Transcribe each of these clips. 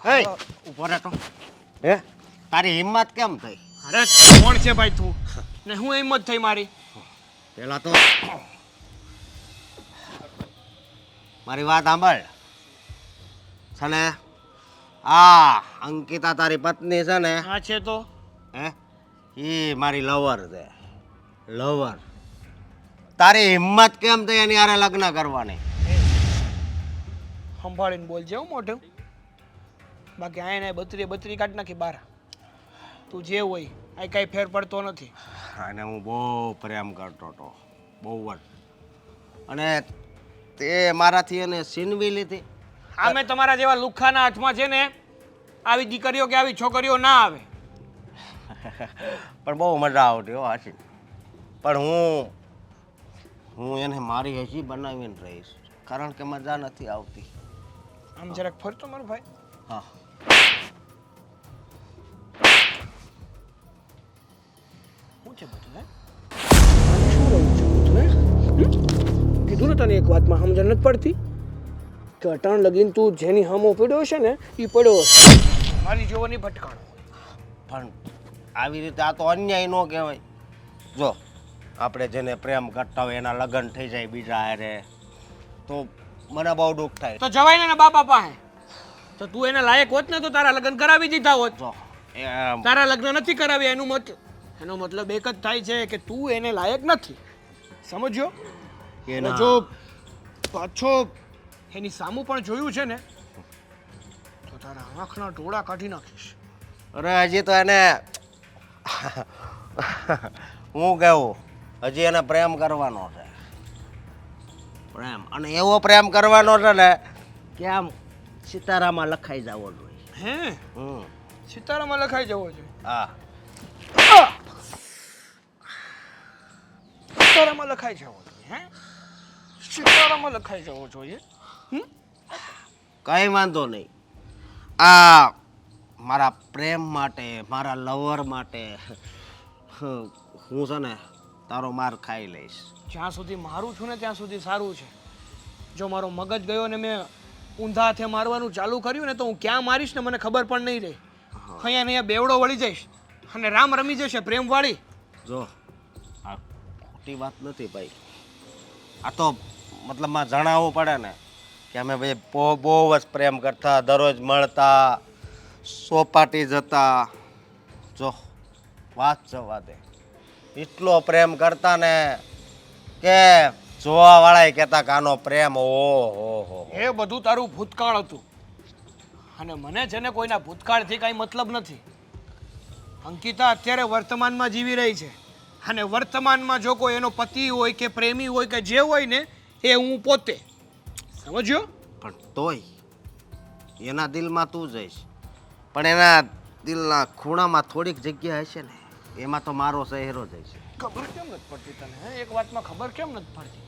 હે ઉભો રહે તો. હે તારી હિંમત કેમ થઈ? અરે કોણ છે ભાઈ તું ને હું હિંમત થઈ મારી? પેલા તો મારી વાત સાંભળ છે ને, આ અંકિતા તારી પત્ની છે ને, હા છે તો હે ઈ મારી લવર છે, લવર. તારી હિંમત કેમ થઈ એની હારે લગ્ન કરવાની? સંભાળીને બોલજે હું મોઢું, બાકી આને બત્રી બત્રી કાઢ નાખી બાર. તું જે હોય આ કાંઈ ફેર પડતો નથી. અને હું બહુ પ્રેમ કરતો હતો, બહુ જ. અને તે મારાથી એને છીનવી લીધી. આમે તમારા જેવા લુખ્ખાના હાથમાં છે ને આવી દીકરીઓ કે આવી છોકરીઓ ના આવે. પણ બહુ મજા આવતી હો હાચી. પણ હું એને મારી હજી બનાવીને રહીશ, કારણ કે મજા નથી આવતી. આમ જરાક ફરતો મારો ભાઈ. હા શું છે બધું હે? શું રહું છે બધું હે? કીધું ને તને એક વાતમાં સમજણ નથી પડતી કે અટાણ લગીન તું જેની હામો પડ્યો છે ને એ પડ્યો હશે. મારી જોવાની ભટકાણો. પણ આવી રીતે આ તો અન્યાય ન કહેવાય. જો આપણે જેને પ્રેમ કરતા હોય એના લગ્ન થઈ જાય બીજા હારે તો મને બહુ દુઃખ થાય. તો જવાય ને બાપા પાસે. તો તું એને લાયક હોત ને તો તારા લગ્ન કરાવી દીધા હોત. જો તારા લગ્ન નથી કરાવ્યા એનો મતલબ એક જ થાય છે કે તું એને લાયક નથી. સમજ્યો? એના જો પાછો એની સામું પણ જોયું છે ને તો તારા આંખના ટોળા કાઢી નાખીશ. અરે હજી તો એને હું કહું હજી એને પ્રેમ કરવાનો છે, પ્રેમ. અને એવો પ્રેમ કરવાનો છે ને કે આમ સિતારામાં લખાઈ જવો જોઈએ. હે હમ સિતારામાં લખાઈ જવો છે? હા સિતારામાં લખાઈ જવો જોઈએ? હે સિતારામાં લખાઈ જવો જોઈએ? કઈ વાંધો નહીં. આ મારા પ્રેમ માટે, મારા લવર માટે હું છે ને તારો માર ખાઈ લઈશ. જ્યાં સુધી મારું છું ને ત્યાં સુધી સારું છે. જો મારો મગજ ગયો ને મેં ઊંધા હાથે મારવાનું ચાલુ કર્યું ને તો હું ક્યાં મારીશ ને મને ખબર પણ નહીં રહે. અહીંયા ને અહીંયા બેવડો વળી જઈશ અને રામ રમી જશે પ્રેમવાળી. જો આ ખોટી વાત નથી ભાઈ. આ તો મતલબમાં જણાવવું પડે ને કે અમે ભાઈ બહુ જ પ્રેમ કરતા, દરરોજ મળતા, સોપાટી જતા. જો વાત જવા દે, એટલો પ્રેમ કરતા ને કે જોવાવાળાએ કહેતા કે આનો પ્રેમ ઓહો. એ બધું તારું ભૂતકાળ હતું અને મને છે ને કોઈના ભૂતકાળથી કાંઈ મતલબ નથી. અંકિતા અત્યારે વર્તમાનમાં જીવી રહી છે અને વર્તમાનમાં જો કોઈ એનો પતિ હોય કે પ્રેમી હોય કે જે હોય ને એ હું પોતે. સમજ્યો? પણ તોય એના દિલમાં તું જઈશ, પણ એના દિલના ખૂણામાં થોડીક જગ્યા હશે ને એમાં તો મારો ચહેરો જ હશે. ખબર કેમ નથી પડતી તને? હે એક વાતમાં ખબર કેમ નથી પડતી?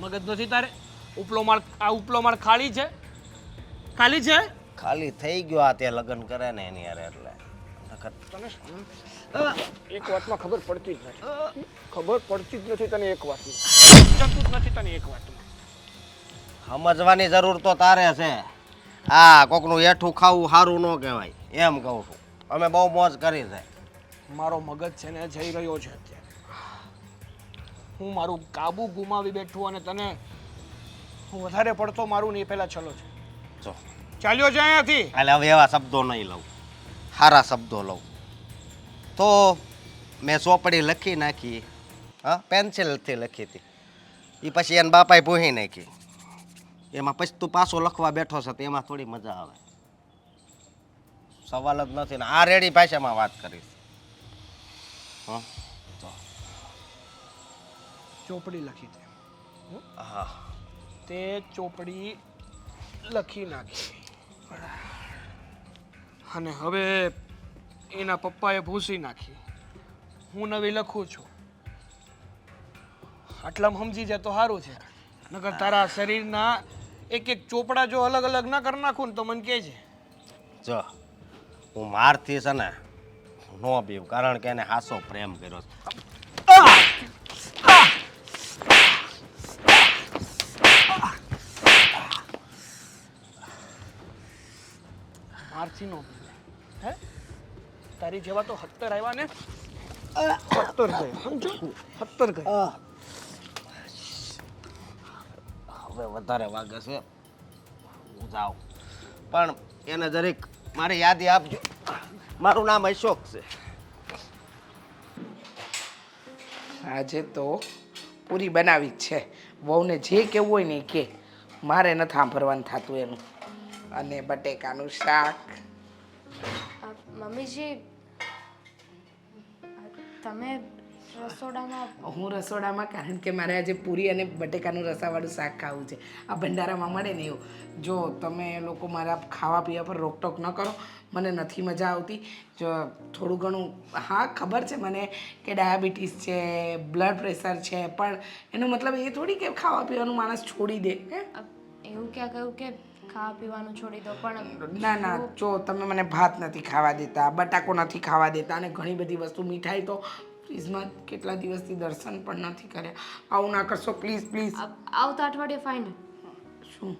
મગજ નથી તારે? ઉપલો માળ ખાલી છે? ખાલી છે? ખાલી થઈ ગયો આ તે લગ્ન કરે ને એની હારે એટલે તને એક વાતમાં ખબર પડતી જ નથી. ખબર પડતી જ નથી તને એક વાતમાં. સમજાતું જ નથી તને એક વાતમાં. સમજવાની જરૂર તો તારે છે. આ કોકનું એઠું ખાવું સારું ન કહેવાય એમ કહું છું. અમે બહુ મોજ કરી છે. મારો મગજ છે ને જઈ રહ્યો છે અત્યારે. હું મારું કાબુ ગુમાવી બેઠું અને તને હું વધારે પડતો મારું ને એ પહેલા ચલો છે. જો ચાલ્યો છે અહીંયાથી. એટલે હવે એવા શબ્દો નહીં લઉં, સારા શબ્દો લઉં. તો મેં ચોપડી લખી નાખી, હા પેન્સિલથી લખી હતી. એ પછી એને બાપાએ ભૂહી નાખી. એમાં પછી તું પાછો લખવા બેઠો છે તો એમાં થોડી મજા આવે. સવાલ જ નથી ને આ રેડી ભાષામાં વાત કરીશ. હા ચોપડી લખી તે. હા તે ચોપડી લખી નાખી અને હવે એના પપ્પાએ ભૂસી નાખી. હું નવી લખું છું. આટલામાં સમજી જાય તો સારું છે. નકર તારા શરીરના એક એક ચોપડા જો અલગ અલગ ના કરી નાખું ને તો મને કહે છે. જો હું મારથી છે ને નો પીવું, કારણ કે એને હાસો પ્રેમ કર્યો છે. મારથી નો હે તારી જેવા તો 70 આવ્યા ને 70 ગયા સમજો 70 ગયા હવે વધારે વાગે છે હું જાઉં પણ એને જરીક મારે યાદી આપજો મારું નામ અશોક છે આજે તો પૂરી બનાવી જ છે વહુને જે કહેવું હોય ને એ કે મારે નથી સાંભળવાનું થતું એનું અને બટેકાનું શાક મમ્મીજી તમે રસોડામાં હું રસોડામાં કારણ કે મારે આજે પૂરી અને બટેકાનું રસાવાળું શાક ખાવું છે આ ભંડારામાં મળે ને એવું જો તમે લોકો મારા ખાવા પીવા પર રોકટોક ન કરો મને નથી મજા આવતી જો થોડું ઘણું હા ખબર છે મને કે ડાયાબિટીસ છે બ્લડ પ્રેશર છે પણ એનો મતલબ એ થોડી કે ખાવા પીવાનું માણસ છોડી દે હે એવું ક્યાં કહ્યું કે ખાવા પીવાનું છોડી દો પણ ના ના જો તમે મને ભાત નથી ખાવા દેતા બટાકો નથી ખાવા દેતા અને ઘણી બધી વસ્તુ મીઠાઈ તો ફ્રીજમાં કેટલા દિવસથી દર્શન પણ નથી કર્યા આવું ના કરશો પ્લીઝ પ્લીઝ આવતા અઠવાડિયે ફાઇનલ શું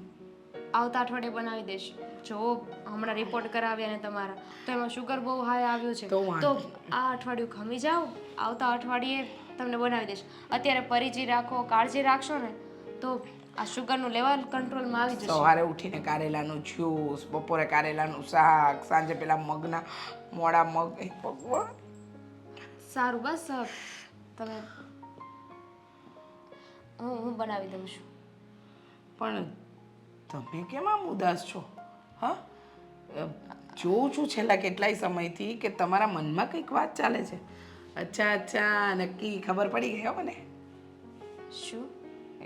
આવતા અઠવાડિયે બનાવી દઈશ જો હમણાં રિપોર્ટ કરાવ્યા ને તમારા તો એમાં શુગર બહુ હાઈ આવ્યું છે તો વાંધો તો આ અઠવાડિયું ખમી જાઓ આવતા અઠવાડિયે તમને બનાવી દઈશ અત્યારે પરિચય રાખો કાળજી રાખશો ને તો આ શુગરનું લેવલ કંટ્રોલમાં આવી જશે સવારે ઉઠીને કારેલાનું જ્યુસ બપોરે કારેલાનું શાક સાંજે પેલા મગના મોડા મગ એ ભગવાન સારું બસ તમે હું બનાવી દઉં છું પણ તમે કેમ આમ ઉદાસ છો હા જોઉં છું છેલ્લા કેટલાય સમયથી કે તમારા મનમાં કંઈક વાત ચાલે છે અચ્છા અચ્છા નક્કી ખબર પડી ગઈ હો મને શું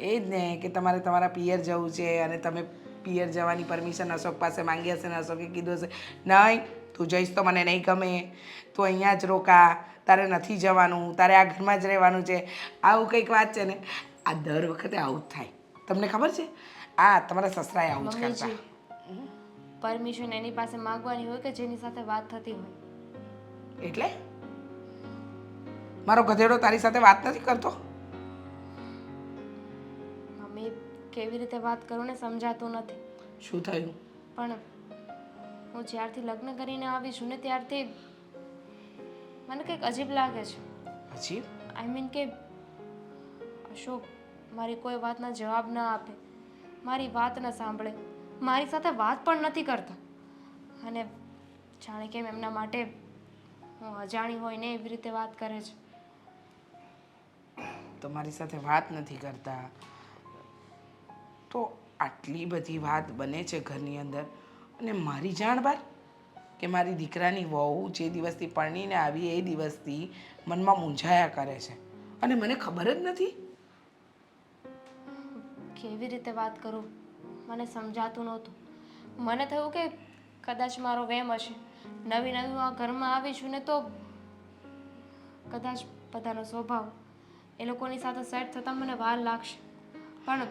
એ જ ને કે તમારે તમારા પિયર જવું છે અને તમે પિયર જવાની પરમિશન અશોક પાસે માંગી હશે ને અશોકે કીધું હશે નહીં તું જઈશ તો મને નહીં ગમે તું અહીંયા જ રોકા તારે નથી જવાનું તારે આ ઘરમાં જ રહેવાનું છે આવું કંઈક વાત છે ને આ દર વખતે આવું જ થાય તમને ખબર છે આ તમારા સસરાએ આવું જ કરતા મમ્મીજી પરમિશન એની પાસે માંગવાની હોય કે જેની સાથે વાત થતી હોય એટલે મારો ગધેડો તારી સાથે વાત નથી કરતો મમ્મી કેવી રીતે વાત કરું ને સમજાતું નથી શું થયું પણ હું જ્યારથી લગ્ન કરીને આવી છું ને ત્યારથી મને કંઈક અજીબ લાગે છે પછી આઈ મીન કે અશોક મારી કોઈ વાતના જવાબ ના આપે મારી વાત ન સાંભળે મારી સાથે વાત પણ નથી કરતા અને જાણે કેમ એમના માટે હું અજાણી હોય ને એવી રીતે વાત કરે છે તમારી સાથે વાત નથી કરતા તો આટલી બધી વાત બને છે ઘરની અંદર અને મારી જાણ બહાર કે મારી દીકરાની વહુ જે દિવસથી પરણીને આવી એ દિવસથી મનમાં મૂંઝાયા કરે છે અને મને ખબર જ નથી કેવી રીતે વાત કરું મને સમજાતું નહોતું મને થયું કે કદાચ મારો વહેમ હશે નવી નવી આ ઘરમાં આવી છું ને તો કદાચ બધાનો સ્વભાવ એ લોકોની સાથે સેટ થતાં મને વાર લાગશે પણ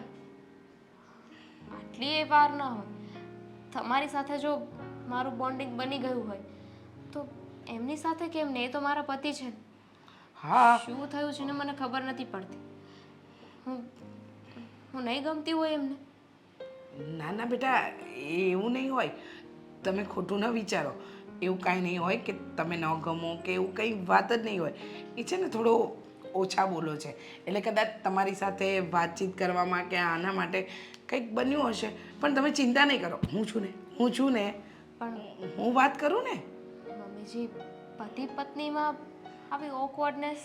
આટલી એ વાર ન હોય તમારી સાથે જો મારું બોન્ડિંગ બની ગયું હોય તો એમની સાથે કેમ ને એ તો મારા પતિ છે હા શું થયું છે ને મને ખબર નથી પડતી હું નહીં ગમતી હોય એમને ના ના બેટા એવું નહીં હોય તમે ખોટું ન વિચારો એવું કાંઈ નહીં હોય કે તમે ન ગમો કે એવું કંઈ વાત જ નહીં હોય એ છે ને થોડો ઓછા બોલો છે એટલે કદાચ તમારી સાથે વાતચીત કરવામાં કે આના માટે કંઈક બન્યું હશે પણ તમે ચિંતા નહીં કરો હું છું ને પણ હું વાત કરું ને મમ્મીજી પતિ પત્નીમાં આવી ઓકવર્ડનેસ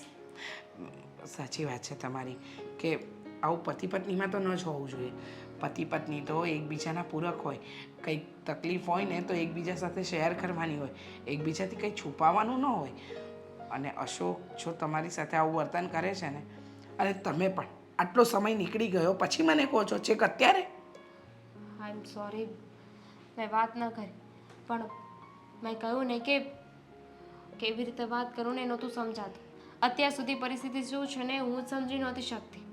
સાચી વાત છે તમારી કે આવું પતિ પત્નીમાં તો ન જ હોવું જોઈએ પતિ પત્ની તો એકબીજાના પૂરક હોય કંઈક તકલીફ હોય ને તો એકબીજા સાથે શેર કરવાની હોય એકબીજાથી કંઈ છુપાવવાનું ન હોય અને અશોક જો તમારી સાથે આવું વર્તન કરે છે ને અને તમે પણ આટલો સમય નીકળી ગયો પછી મને કહો છો છેક અત્યારે આઈ એમ સોરી મેં વાત ન કરી પણ મેં કહ્યું ને કે કેવી રીતે વાત કરું ને નહોતું સમજાતું અત્યાર સુધી પરિસ્થિતિ શું છે ને હું સમજી નહોતી શકતી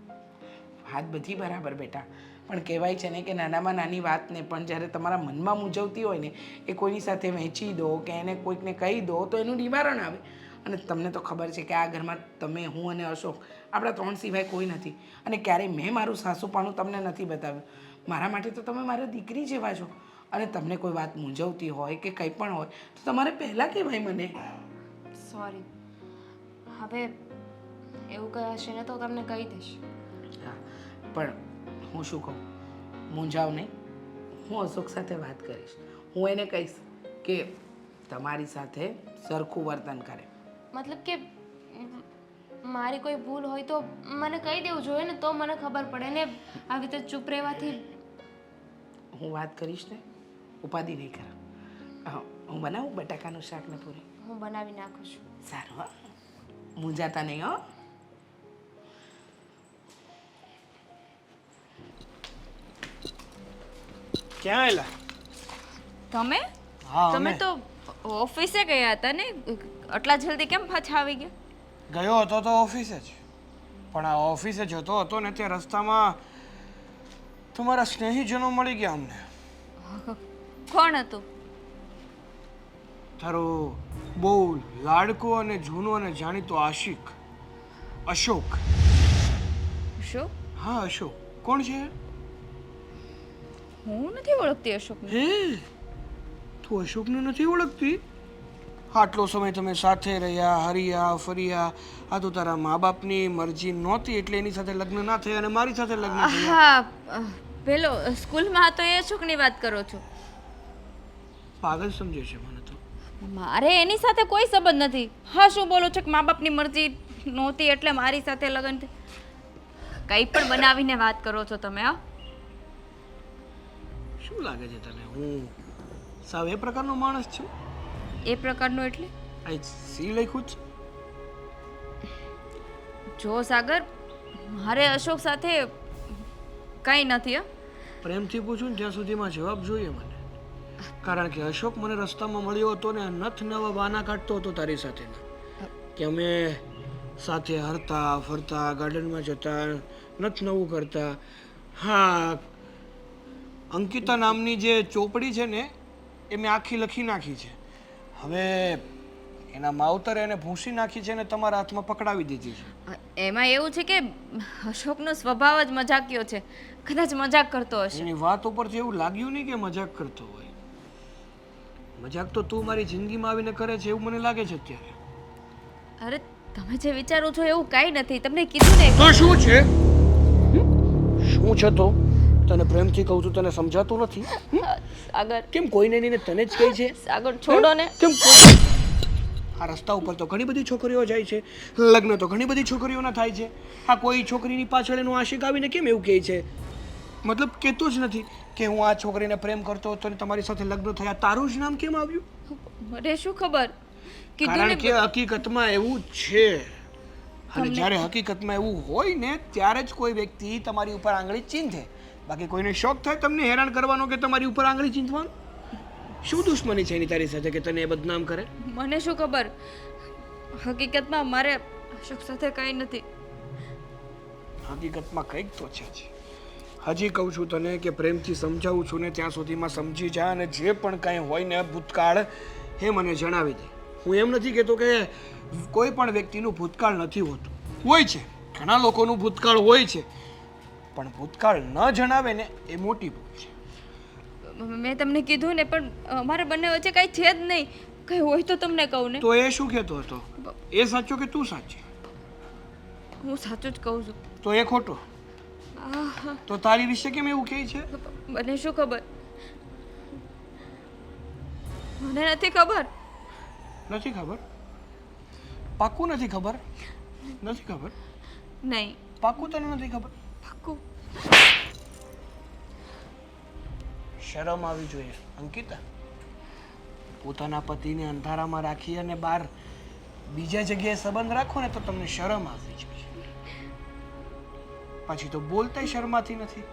વાત બધી બરાબર બેટા પણ કહેવાય છે ને કે નાનામાં નાની વાતને પણ જ્યારે તમારા મનમાં મૂંઝવતી હોય ને એ કોઈની સાથે વહેંચી દો કે એને કોઈકને કહી દો તો એનું નિવારણ આવે અને તમને તો ખબર છે કે આ ઘરમાં તમે હું અને અશોક આપણા ત્રણ સિવાય કોઈ નથી અને ક્યારેય મેં મારું સાસુપાણું તમને નથી બતાવ્યું મારા માટે તો તમે મારી દીકરી જેવા છો અને તમને કોઈ વાત મૂંઝવતી હોય કે કંઈ પણ હોય તો તમારે પહેલાં કહેવાય મને. સોરી. હવે એવું કંઈ હશે ને તો તમને કહી દઈશ. હા, પણ હું શું કહું, મૂંઝાવ નહીં. હું અશોક સાથે વાત કરીશ. હું એને કહીશ કે તમારી સાથે સરખું વર્તન કરે. મતલબ કે મારી કોઈ ભૂલ હોય તો મને કહી દેવું જોઈએ ને, તો મને ખબર પડે ને. આવી રીતે ચૂપ રહેવાથી હું વાત કરીશ ને, ઉપાધિ નહીં કરા. હું બનાવું બટાકાનું શાક ને પૂરી? હું બનાવી નાખું છું. સારું, હા, મૂંઝાતા નહીં હો. ક્યાં એલા? તમે હા, તમે અમે તો ઓફિસે ગયા હતા ને, આટલા જલ્દી કેમ પાછા આવી ગયા? ગયો હતો તો ઓફિસે જ, પણ આ ઓફિસે જતો હતો ને ત્યાં રસ્તામાં તમારા સ્નેહીજનો મળી ગયા અમને. કોણ હતું? તારો બહુ લાડકો અને જૂનો અને જાણીતો આશિક અશોક. અશોક? હા, અશોક. કોણ છે? હું નથી ઓળખતી અશોકને. હે, તું અશોકને નથી ઓળખતી? આટલો સમય તમે સાથે રહ્યા, હર્યા ફર્યા. આ તો તારા મા બાપની મરજી નહોતી એટલે એની સાથે લગ્ન ના થયા અને મારી સાથે લગ્ન થયા. હા, પેલો સ્કૂલમાં હતો એ અશોકની વાત કરો છો? પાગલ સમજે છે મને તો. મારે એની સાથે કોઈ સંબંધ નથી. હા, શું બોલો છો કે મા બાપની મરજી નહોતી એટલે મારી સાથે લગ્ન કંઈ પણ બનાવીને વાત કરો છો તમે? હા, શું લાગે છે તને હું સાવ એ પ્રકારનો માણસ છું? એ પ્રકારનો એટલે? આ સી લખ્યું છે. જો સાગર, મારે અશોક સાથે કંઈ નથી. હા, પ્રેમથી પૂછું ને ત્યાં સુધીમાં જવાબ જોઈએ મને. કારણ કે અશોક મને રસ્તામાં મળ્યો હતો ને નથ નવા બહાના કાઢતો હતો તારી સાથેના, કે અમે સાથે હરતા ફરતા, ગાર્ડનમાં જતા, નથ નવું કરતા. હા, અંકિતા નામની જે ચોપડી છે ને એ મેં આખી લખી નાખી છે. હવે એના માવતરે એને ભૂંસી નાખી છે ને તમારા હાથમાં પકડાવી દીધી છે. એમાં એવું છે કે અશોકનો સ્વભાવ જ મજાકિયો છે. કદાચ મજાક કરતો હશે. એની વાત ઉપરથી એવું લાગ્યું નહીં કે મજાક કરતો હોય. મજાક તો તું મારી જિંદગીમાં આવીને કરે છે એવું મને લાગે છે અત્યારે. અરે, તમે જે વિચારો છો એવું કાંઈ નથી. તમને કીધું ને. તો શું છે? શું છે તો? તને પ્રેમથી કહું છું, તને સમજાતું નથી? સાગર, કેમ કોઈને નહીં ને તને જ કહી છે? સાગર છોડો ને. કેમ આ રસ્તા ઉપર તો ઘણી બધી છોકરીઓ જાય છે, લગ્ન તો ઘણી બધી છોકરીઓના થાય છે. આ કોઈ છોકરીની પાછળ એનો આશિક આવીને કેમ એવું કહે છે? મતલબ કહેતો જ નથી કે હું આ છોકરીને પ્રેમ કરતો હતો ને તમારી સાથે લગ્ન થયા. તારું જ નામ કેમ આવ્યું? મને શું ખબર? કીધું કારણ ને. કે હકીકતમાં એવું જ છે. અને જ્યારે હકીકતમાં એવું હોય ને ત્યારે જ કોઈ વ્યક્તિ તમારી ઉપર આંગળી ચીંધે. બાકી કોઈને શોખ થાય તમને હેરાન કરવાનો કે તમારી ઉપર આંગળી ચીંધવાનો? શું દુશ્મની છે એની તારી સાથે કે તને એ બદનામ કરે? મને શું ખબર? હકીકતમાં મારે અશોક સાથે કંઈ નથી. હકીકતમાં કંઈક તો છે જ. હજી કહું છું તને કે પ્રેમથી સમજાવું છું ને ત્યાં સુધીમાં સમજી જા, અને જે પણ કાંઈ હોય ને ભૂતકાળ એ મને જણાવી દે. હું એમ નથી કહેતો કે કોઈ પણ વ્યક્તિનું ભૂતકાળ નથી હોતું. હોય છે, ઘણા લોકોનું ભૂતકાળ હોય છે, પણ ભૂતકાળ ન જણાવે ને એ મોટી ભૂલ છે. મેં તમને કીધું ને, પણ અમારા બંને વચ્ચે કાંઈ છે જ નહીં. કંઈ હોય તો તમને કહું ને. તો એ શું કહેતો હતો? એ સાચો કે તું સાચી? હું સાચું જ કહું છું. તો એ ખોટો? તો તારી વિશે કેમ એવું કહે છે? મને શું ખબર? મને નથી ખબર. નથી ખબર? પાક્કું નથી ખબર? નથી ખબર? નહીં, પાક્કું તને નથી ખબર? પાક્કું. શરમ આવી જોઈએ અંકિતા. પોતાના પતિને અંધારામાં રાખી અને બહાર બીજા જગ્યાએ સંબંધ રાખો ને તો તમને શરમ આવવી જોઈએ. પછી તો બોલતાય શરમાતી નથી.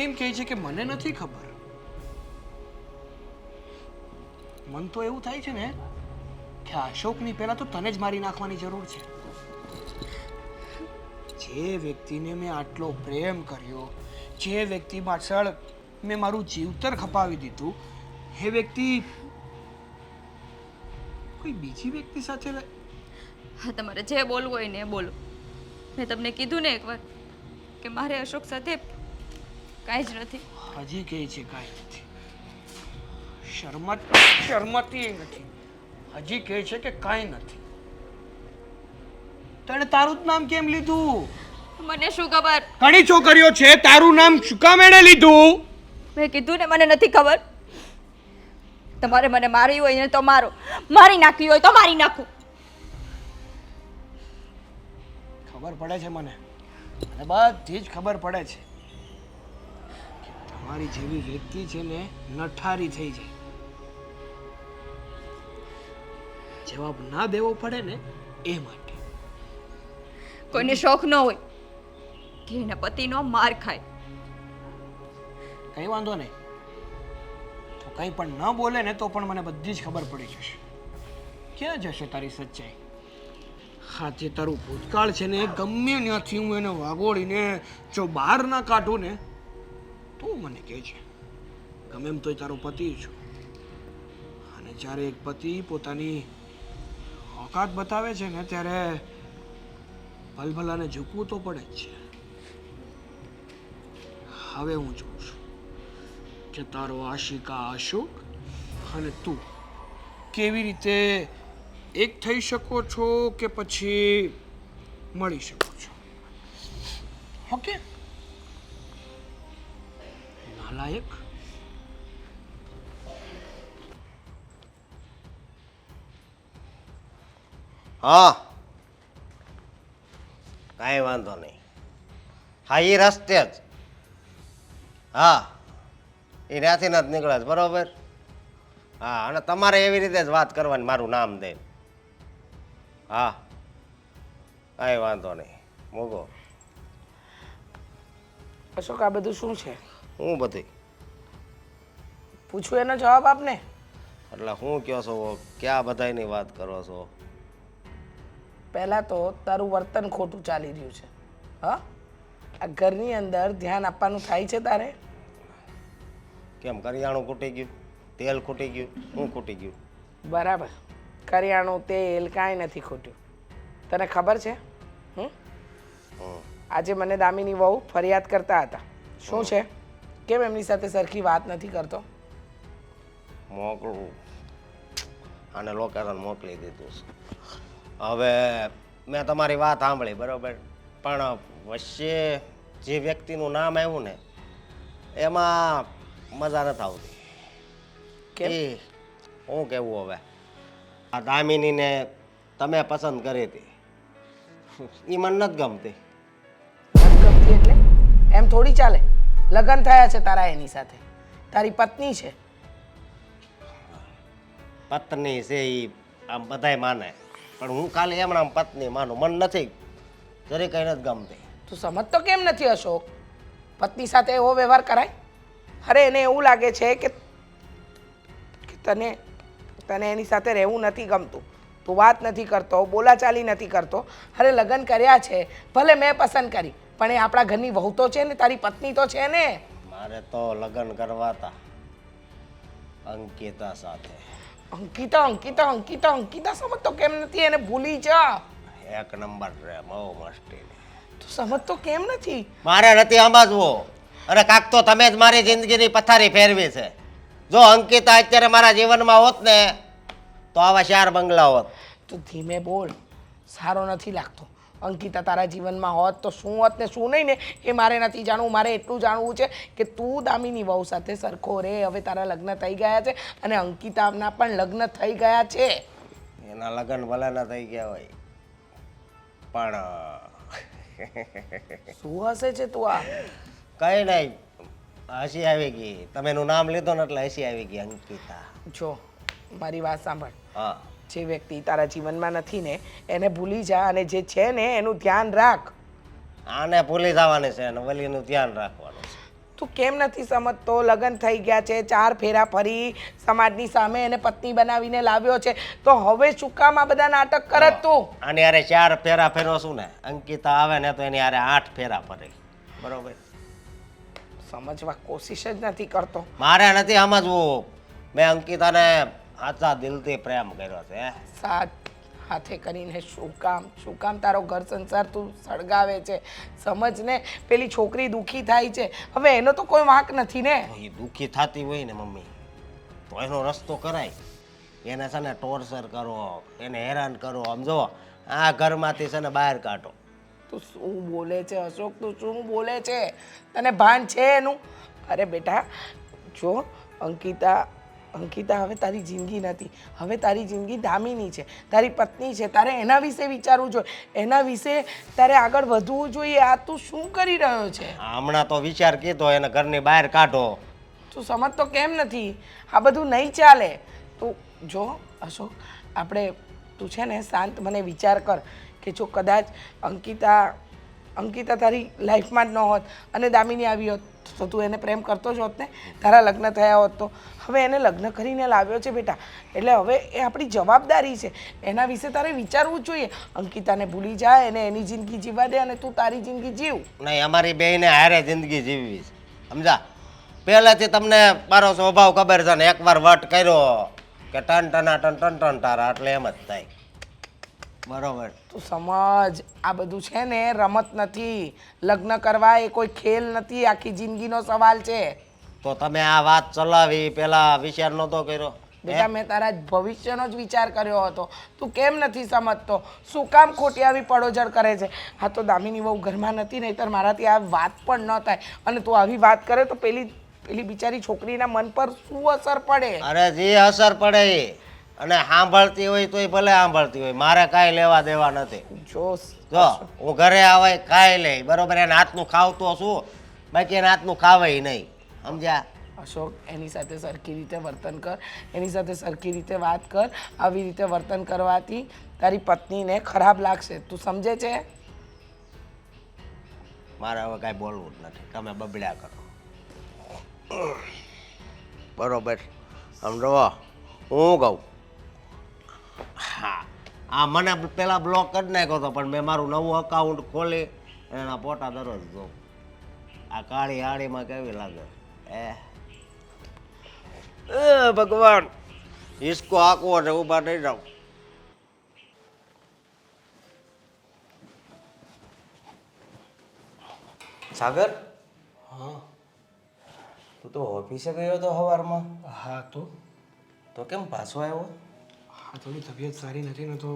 એમ કહે છે કે મને નથી ખબર. મન તો એવું થાય છે ને કે અશોકની પહેલા તો તને જ મારી નાખવાની જરૂર છે. જે વ્યક્તિને મેં આટલો પ્રેમ કર્યો, જે વ્યક્તિ પાછળ મેં મારું જીવતર ખપાવી દીધું, એ વ્યક્તિ કોઈ બીજી વ્યક્તિ સાથે હા, તમારે જે બોલવું હોય ને એ બોલો. મેં તમને કીધું ને એકવાર કે મારે અશોક સાથે કાંઈ જ નથી. હજી કહે છે કાંઈ નથી. શરમાતી નથી. હજી કહે છે કે કાંઈ નથી. તને તારું જ નામ કેમ લીધું? મને શું ખબર? ઘણી છોકરીઓ છે, તારું નામ શું કામ એણે લીધું? મેં કીધું ને મને નથી ખબર. તમારે મને મારવી હોય ને તો મારો, મારી નાખવી હોય તો મારી નાખું. ખબર પડે છે મને બધી જ ખબર પડે છે કે તમારી જેવી વ્યક્તિ છે ને નઠારી થઈ જાય. જવાબ ના દેવો પડે ને એ માટે. કોઈને શોખ ન હોય કે એના પતિનો માર ખાય. કઈ વાંધો નહીં, તો કંઈ પણ ન બોલે ને તો પણ મને બધી જ ખબર પડી જશે. ક્યાં જશે તારી સચ્ચાઈ? હા, જે તારું ભૂતકાળ છે ને, ગમે ત્યાંથી હું એને વાગોળીને જો બહાર ના કાઢું ને તો મને કહે છે. ગમે એમ તોય તારો પતિ છું, અને જ્યારે એક પતિ પોતાની ઓકાત બતાવે છે ને ત્યારે ભલભલાને ઝૂકવું તો પડે જ છે. હવે હું જોઉં છું કે તારો આશિકા અશોક અને તું કેવી રીતે એક થઈ શકો છો કે પછી મળી શકો છો. ઓકે? નાલાયક. હા, કાંઈ વાંધો નહીં. હા, એ રસ્તે જ. હા, એ ત્યાંથી જ નીકળે છે, બરોબર. હા, અને તમારે એવી રીતે જ વાત કરવાની, મારું નામ દઈને. હા, કાંઈ વાંધો નહીં, મૂકો. અશોક, આ બધું શું છે? હું બધી પૂછું એનો જવાબ આપને. એટલે હું કહો છો, ક્યાં બધાયની વાત કરો છો? પહેલાં તો તારું વર્તન ખોટું ચાલી રહ્યું છે. હા, આ ઘરની અંદર ધ્યાન આપવાનું થાય છે તારે? કેમ, કરિયાણું ખૂટી ગયું, તેલ ખૂટી ગયું, શું ખૂટી ગયું? બરાબર, કરિયાણું તેલ કાંઈ નથી ખૂટ્યું. તને ખબર છે? હમ. આજે મને દામિની વહુ ફરિયાદ કરતા હતા. શું છે? કેમ એમની સાથે સરખી વાત નથી કરતો? મોકલું, આને લોકેશન મોકલી દીધું છે. હવે મેં તમારી વાત સાંભળી, બરાબર, પણ વચ્ચે જે વ્યક્તિનું નામ આવ્યું ને એમાં મજા નથી આવતી. કેમ? એ હું કેવું હવે, આ દામિનીને તમે પસંદ કરી હતી, એ મને નથી ગમતી. ગમતી એટલે એમ થોડી ચાલે. લગ્ન થયા છે તારા એની સાથે, તારી પત્ની છે. પત્ની છે એ આમ બધાય માને, પણ હું ખાલી એમણે આમ પત્ની માનું, મન નથી જરી કઈ નથી ગમતી. તું સમજતો કેમ નથી અશોક? પત્ની સાથે એવો વ્યવહાર કરાય? અરે એને એવું લાગે છે કે તને તને એની સાથે રહેવું નથી ગમતું, તું વાત નથી કરતો, બોલાચાલી નથી કરતો. અરે લગ્ન કર્યા છે, ભલે મેં પસંદ કરી, પણ એ આપણા ઘરની વહુ તો છે ને, તારી પત્ની તો છે ને. મારે તો લગ્ન કરવા હતા અંકિતા સાથે. અંકિતા અંકિતા અંકિતા અંકિતા સમજતો કેમ નથી? એને ભૂલી જા. એક નંબર રે, બહુ મસ્તી. તું સમજતો કેમ નથી? મારે નથી સમજવું. અરે કાક તો તમે જ મારી જિંદગીની પથારી ફેરવી છે. જો અંકિતા અત્યારે મારા જીવનમાં હોત ને તો આવા 4 બંગલા હોત. તું ધીમે બોલ, સારો નથી લાગતો. અંકિતા તારા જીવનમાં હોત તો શું હોત ને શું નહીં ને એ મારે નથી જાણવું. મારે એટલું જાણવું છે કે તું દામિની વહુ સાથે સરખો રે. હવે તારા લગ્ન થઈ ગયા છે અને અંકિતાના પણ લગ્ન થઈ ગયા છે. એના લગ્ન ભલે ના થઈ ગયા હોય પણ શું હશે છે તું? આ કઈ નહીં, હસી આવી ગઈ. તમે એનું નામ લીધું ને એટલે હસી આવી ગઈ. અંકિતા, જો મારી વાત સાંભળ. હા, જે વ્યક્તિ તારા જીવનમાં નથી ને એને ભૂલી જા, અને જે છે ને એનું ધ્યાન રાખ. આને ભૂલી જવાની છે અને વલીનું ધ્યાન રાખવાનું છે. તું કેમ નથી સમજતો? લગ્ન થઈ ગયા છે, 4 ફેરા ફરી સમાજની સામે એને પત્ની બનાવીને લાવ્યો છે, તો હવે શું કામ આ બધા નાટક કરત તું? આની હારે 4 ફેરા ફેરવો છું ને, અંકિતા આવે ને તો એની હારે 8 ફેરા ફરે, બરોબર? સમજવા કોશિશ જ નથી કરતો. મારે નથી સમજવું. મેં અંકિતાને સાચા દિલથી પ્રેમ કર્યો છે. સાથ હાથે કરીને શું કામ તારો ઘર સંસાર તું સળગાવે છે? સમજ ને, પેલી છોકરી દુઃખી થાય છે. હવે એનો તો કોઈ વાંક નથી ને. એ દુઃખી થતી હોય ને મમ્મી, તો એનો રસ્તો કરાય. એને છે ને ટોર્ચર કરો, એને હેરાન કરો. આમ જો આ ઘરમાંથી છે ને બહાર કાઢો. તું શું બોલે છે અશોક? તું શું બોલે છે? તને ભાન છે એનું? અરે બેટા જો અંકિતા હવે તારી જિંદગી નથી. હવે તારી જિંદગી દામિની છે, તારી પત્ની છે. તારે એના વિશે વિચારવું જોઈએ, એના વિશે તારે આગળ વધવું જોઈએ. આ તું શું કરી રહ્યો છે? હમણાં તો વિચાર કીધો એને ઘરની બહાર કાઢો. તું સમજતો કેમ નથી? આ બધું નહીં ચાલે. તું જો અશોક, આપણે તું છે ને શાંત મને વિચાર કર કે જો કદાચ અંકિતા તારી લાઈફમાં જ ન હોત અને દામિની આવી હોત તો તું એને પ્રેમ કરતો જ હોત ને? તારા લગ્ન થયા હોત તો? હવે એને લગ્ન કરીને લાવ્યો છે બેટા, એટલે હવે એ આપણી જવાબદારી છે. એના વિશે તારે વિચારવું જ જોઈએ. અંકિતાને ભૂલી જાય, એને એની જિંદગી જીવવા દે અને તું તારી જિંદગી જીવ. નહીં, અમારી બેયને હારે જિંદગી જીવવી છે, સમજા? પહેલાથી તમને મારો સ્વભાવ ખબર છે ને, એકવાર વટ કર્યો કે ટન તારા, એટલે એમ જ થાય. બરોબર? તું સમજ, આ બધું છે ને રમત નથી. લગ્ન કરવા એ કોઈ ખેલ નથી, આખી જિંદગીનો સવાલ છે. તો તમે આ વાત ચલાવી પેલા વિચાર નહોતો કર્યો? બેટા મેં તારા ભવિષ્યનો જ વિચાર કર્યો હતો. તું કેમ નથી સમજતો? શું કામ ખોટી આવી પડોજડ કરે છે? હા તો દામિની બહુ ઘરમાં નથી, નહીંતર મારાથી આ વાત પણ ન થાય. અને તું આવી વાત કરે તો પેલી બિચારી છોકરીના મન પર શું અસર પડે? અરે જે અસર પડે એ. અને સાંભળતી હોય તોય ભલે સાંભળતી હોય, મારે કાંઈ લેવા દેવા નથી. જો હું ઘરે આવે ખાઈ લે, બરોબર? એને હાથનું ખાવતો શું, બાકી એને હાથનું ખાવાય નહીં, સમજ્યા? અશોક, એની સાથે સરખી રીતે વર્તન કર, એની સાથે સરખી રીતે વાત કર. આવી રીતે વર્તન કરવાથી તારી પત્નીને ખરાબ લાગશે. તું સમજે છે? મારે હવે કાંઈ બોલવું જ નથી, તમે બબડ્યા કરો. બરોબર? સમજો હું કહું? હા, આ મને પેલા બ્લોક કરી નાખ્યો હતો, પણ મેં મારું નવું અકાઉન્ટ ખોલી એના ફોટા દરરોજ જોઉં. આ કાળી હાડીમાં કેવી લાગે? ભગવાન, હિસકો આંકવો ને ઊભા નહીં જાઉં. સાગર, હા તું તો ઓફિસે ગયો હતો સવારમાં, હા તો કેમ પાછો આવ્યો? હા થોડી તબિયત સારી નથી ને, તો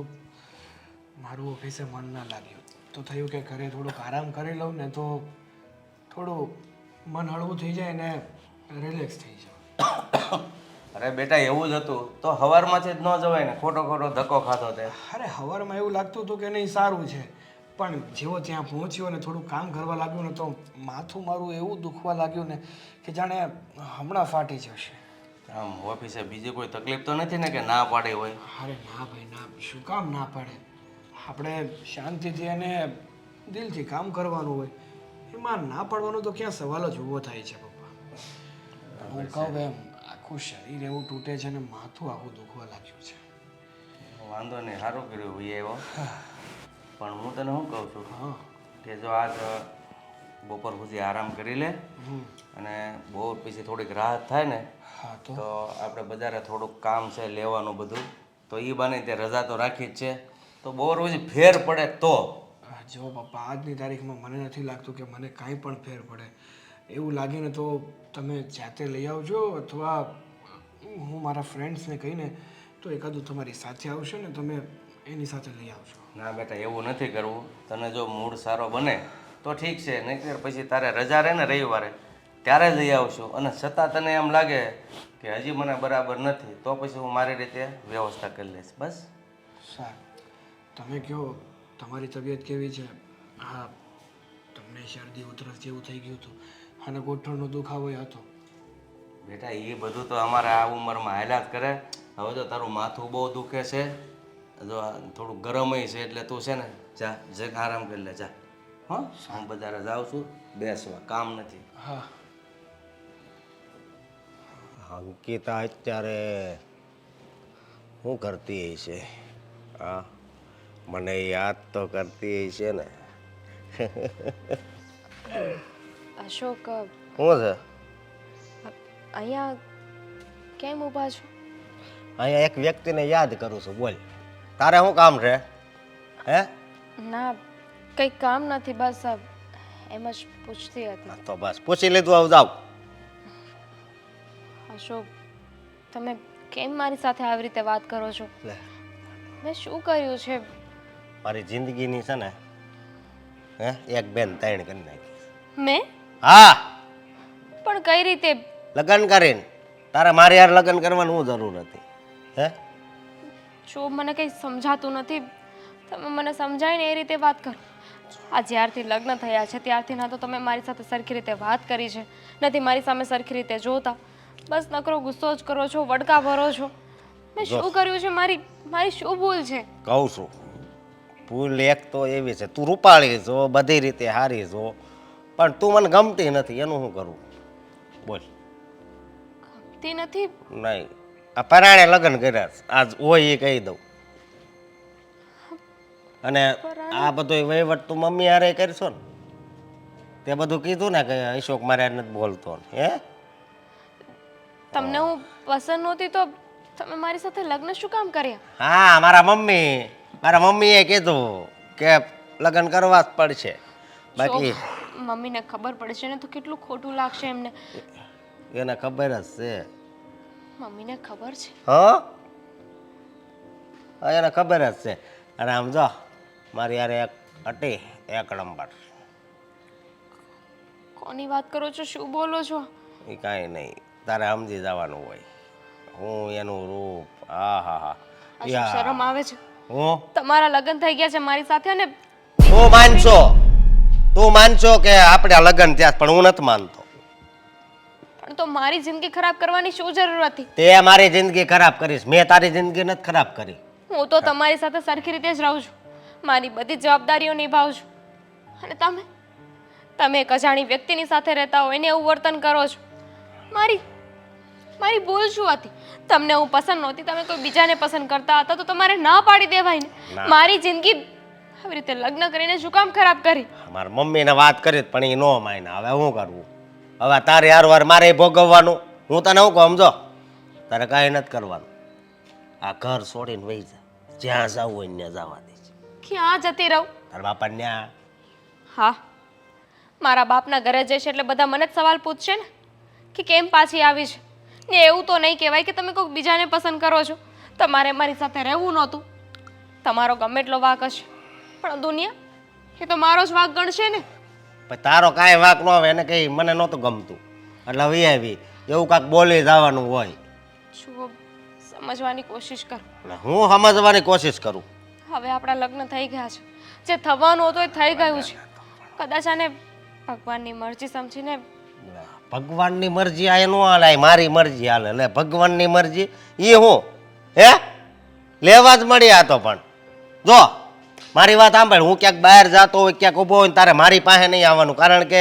મારું ઓફિસે મન ના લાગ્યું. તો થયું કે ઘરે થોડુંક આરામ કરી લઉં ને તો થોડું મન હળવું થઈ જાય ને રિલેક્સ થઈ જાય. અરે બેટા એવું જ હતું તો સવારમાંથી જ ન જવાય ને, ખોટો ખોટો ધક્કો ખાતો તે. અરે સવારમાં એવું લાગતું હતું કે નહીં સારું છે, પણ જેવો ત્યાં પહોંચ્યો ને થોડું કામ કરવા લાગ્યું ને તો માથું મારું એવું દુખવા લાગ્યું ને કે જાણે હમણાં ફાટી જશે. આમ ઓફિસે બીજી કોઈ તકલીફ તો નથી ને કે ના પાડી હોય? અરે ના ભાઈ ના, શું કામ ના પડે? આપણે શાંતિથી અને દિલથી કામ કરવાનું હોય, એમાં ના પાડવાનું તો ક્યાં સવાલ જ ઊભો થાય છે પપ્પા. હું કહું એમ આખું શરીર એવું તૂટે છે ને માથું આવું દુખવા લાગ્યું છે. વાંધો નહીં, સારું કર્યું ભાઈ એવો. પણ હું તને શું કહું છું હા કે જો આજ બપોર સુધી આરામ કરી લે, અને બપોર પછી થોડીક રાહત થાય ને હા તો આપણે બજારે થોડુંક કામ છે લેવાનું બધું, તો એ બાને તે રજા તો રાખી જ છે, તો બહુ રોજ ફેર પડે તો. જો પપ્પા આજની તારીખમાં મને નથી લાગતું કે મને કાંઈ પણ ફેર પડે. એવું લાગે ને તો તમે જાતે લઈ આવજો, અથવા હું મારા ફ્રેન્ડ્સને કહીને તો એકાદું તમારી સાથે આવશે ને તમે એની સાથે લઈ આવજો. ના બેટા એવું નથી કરવું. તને જો મૂડ સારો બને તો ઠીક છે, નહીંતર પછી તારે રજા રહે ને રવિવારે ત્યારે જ લઈ આવશું. અને છતાં તને એમ લાગે કે હજી મને બરાબર નથી તો પછી હું મારી રીતે વ્યવસ્થા કરી લઈશ. બસ સારું, તમે કહો તમારી તબિયત કેવી છે? હા, તમને શરદી ઉધરસ જેવું થઈ ગયું હતું અને ગોઠણનો દુખાવો હતો. બેટા એ બધું તો અમારે આ ઉંમરમાં હાલ્યા જ કરે. હવે તો તારું માથું બહુ દુખે છે, જો થોડું ગરમય છે, એટલે તું છે ને જા જગ આરામ કરી લે જા. હા, હું બજારે જાઉં છું, બેસવા કામ નથી. હા અંકિતા અત્યારે શું કરતી હશે? હા, મને યાદ તો કરતી હશે ને. અશોક, શું છે? અહીંયા કેમ ઊભા છો? અહીંયા એક વ્યક્તિને યાદ કરું છું. બોલ, તારે શું કામ છે? હે? ના, કંઈ કામ નથી, બસ એમ જ પૂછતી હતી. તો બસ પૂછી લીધું, આવું જાવ. અશોક, તમે કેમ મારી સાથે આવી રીતે વાત કરો છો? લે, મેં શું કર્યું છે? મારી જિંદગીની છે ને હે એક બેન ત્રણ કરી નાખી. મેં હા, પણ કઈ રીતે? લગ્ન કરીને તારે મારે યાર લગ્ન કરવાની હું જરૂર હતી? હે જો મને કંઈ સમજાતું નથી. તમે મને સમજાય ને એ રીતે વાત કરો. આ જ્યારથી લગ્ન થયા છે ત્યારથી ના તો તમે મારી સાથે સરખી રીતે વાત કરી છે, નથી મારી સામે સરખી રીતે જોતા. બસ નકરો ગુસ્સો જ કરો છો, વડકા ભરો છો. મેં શું કર્યું છે? મારી મારી શું ભૂલ છે? કહું છું, ભૂલ એક તો એવી છે, તું રૂપાળી છો, બધી રીતે સારી છો, પણ તું મને ગમતી નથી. એનું શું કરું? બોલ. તે નથી. નહીં, આ પરાણે લગ્ન કર્યા છે. આજ હોય એ કહી દઉં. અને આ બધો વહીવટ તું મમ્મી હારે કરશો ને? તે બધું કીધું ને કે અશોક મારે હારે નથી બોલતો ને? હે તમને હું પસંદ નહોતી તો તમે મારી સાથે લગ્ન શું કામ કર્યા? હા, મારા મમ્મીએ કીધું કે લગ્ન કરવા જ પડશે. બાકી મમ્મીને ખબર પડશે ને તો કેટલું ખોટું લાગશે એમને. એને ખબર જ છે. મમ્મીને ખબર છે? હા, એને ખબર જ છે. અને આમ જો મારી યાર એક અટી એક નંબર. કોની વાત કરો છો? શું બોલો છો? એ કાંઈ નહીં, તારે સમજી જવાનું હોય. હું એનું રૂપ, હા હા હા. આ શું શરમ આવે છે? હું તમારા લગ્ન થઈ ગયા છે મારી સાથે અને તું માનશો કે આપણે આ લગ્ન થયા પણ હું નથી માનતો. પણ તો મારી જિંદગી ખરાબ કરવાની શું જરૂર હતી? તે મારી જિંદગી ખરાબ કરીશ, મેં તારી જિંદગી નથી ખરાબ કરી. હું તો તમારી સાથે સરખી રીતે જ રહું છું, મારી બધી જવાબદારીઓ નિભાવું છું. અને તમે એક અજાણી વ્યક્તિની સાથે રહેતા હોય ને એવું વર્તન કરો છો. મારી ભૂલ શું હતી? તમને હું પસંદ નહોતી, તમે કોઈ બીજાને પસંદ કરતા હતા તો તમારે ના પાડી દેવાય ને. મારી જિંદગી આવી રીતે લગ્ન કરીને શું કામ ખરાબ કરી? મારા મમ્મીને વાત કરી પણ એ નો માન્યા. હવે શું કરવું? હવે તારે હારવાર મારે ભોગવવાનું. હું તને શું કહું, સમજો, તારે કાંઈ નથી કરવાનું. આ ઘર છોડીને વહી જા, જ્યાં જવું હોય ત્યાં જવા દે છે. ક્યાં જતી રહું? તારા બાપા ન્યા. હા, મારા બાપના ઘરે જઈશ એટલે બધા મને જ સવાલ પૂછશે ને કે કેમ પાછી આવી છે. ને એવું તો નહીં કહેવાય કે તમે કોઈક બીજાને પસંદ કરો છો. તમારે મારી સાથે રહેવું નહોતું. તમારો ગમે એટલો વાંક હશે પણ દુનિયા એ તો મારો જ વાંક ગણશે ને. પણ તારો કાંઈ વાંક ન આવે. એને કહી મને નહોતું ગમતું એટલે વી આવી એવું કાંઈક બોલી જવાનું હોય. જુઓ, સમજવાની કોશિશ કરો. એટલે હું સમજવાની કોશિશ કરું. હવે આપણા લગ્ન થઈ ગયા છે, જે થવાનું હતું એ થઈ ગયું છે. કદાચ આને ભગવાનની મરજી સમજીને. ભગવાનની મરજી આ ન હાલે, મારી મરજી હાલે. એટલે ભગવાનની મરજી એ હું હે લેવા જ મળી. આ તો પણ જો મારી વાત સાંભળ, હું ક્યાંક બહાર જતો હોય, ક્યાંક ઊભો હોય, તારે મારી પાસે નહીં આવવાનું. કારણ કે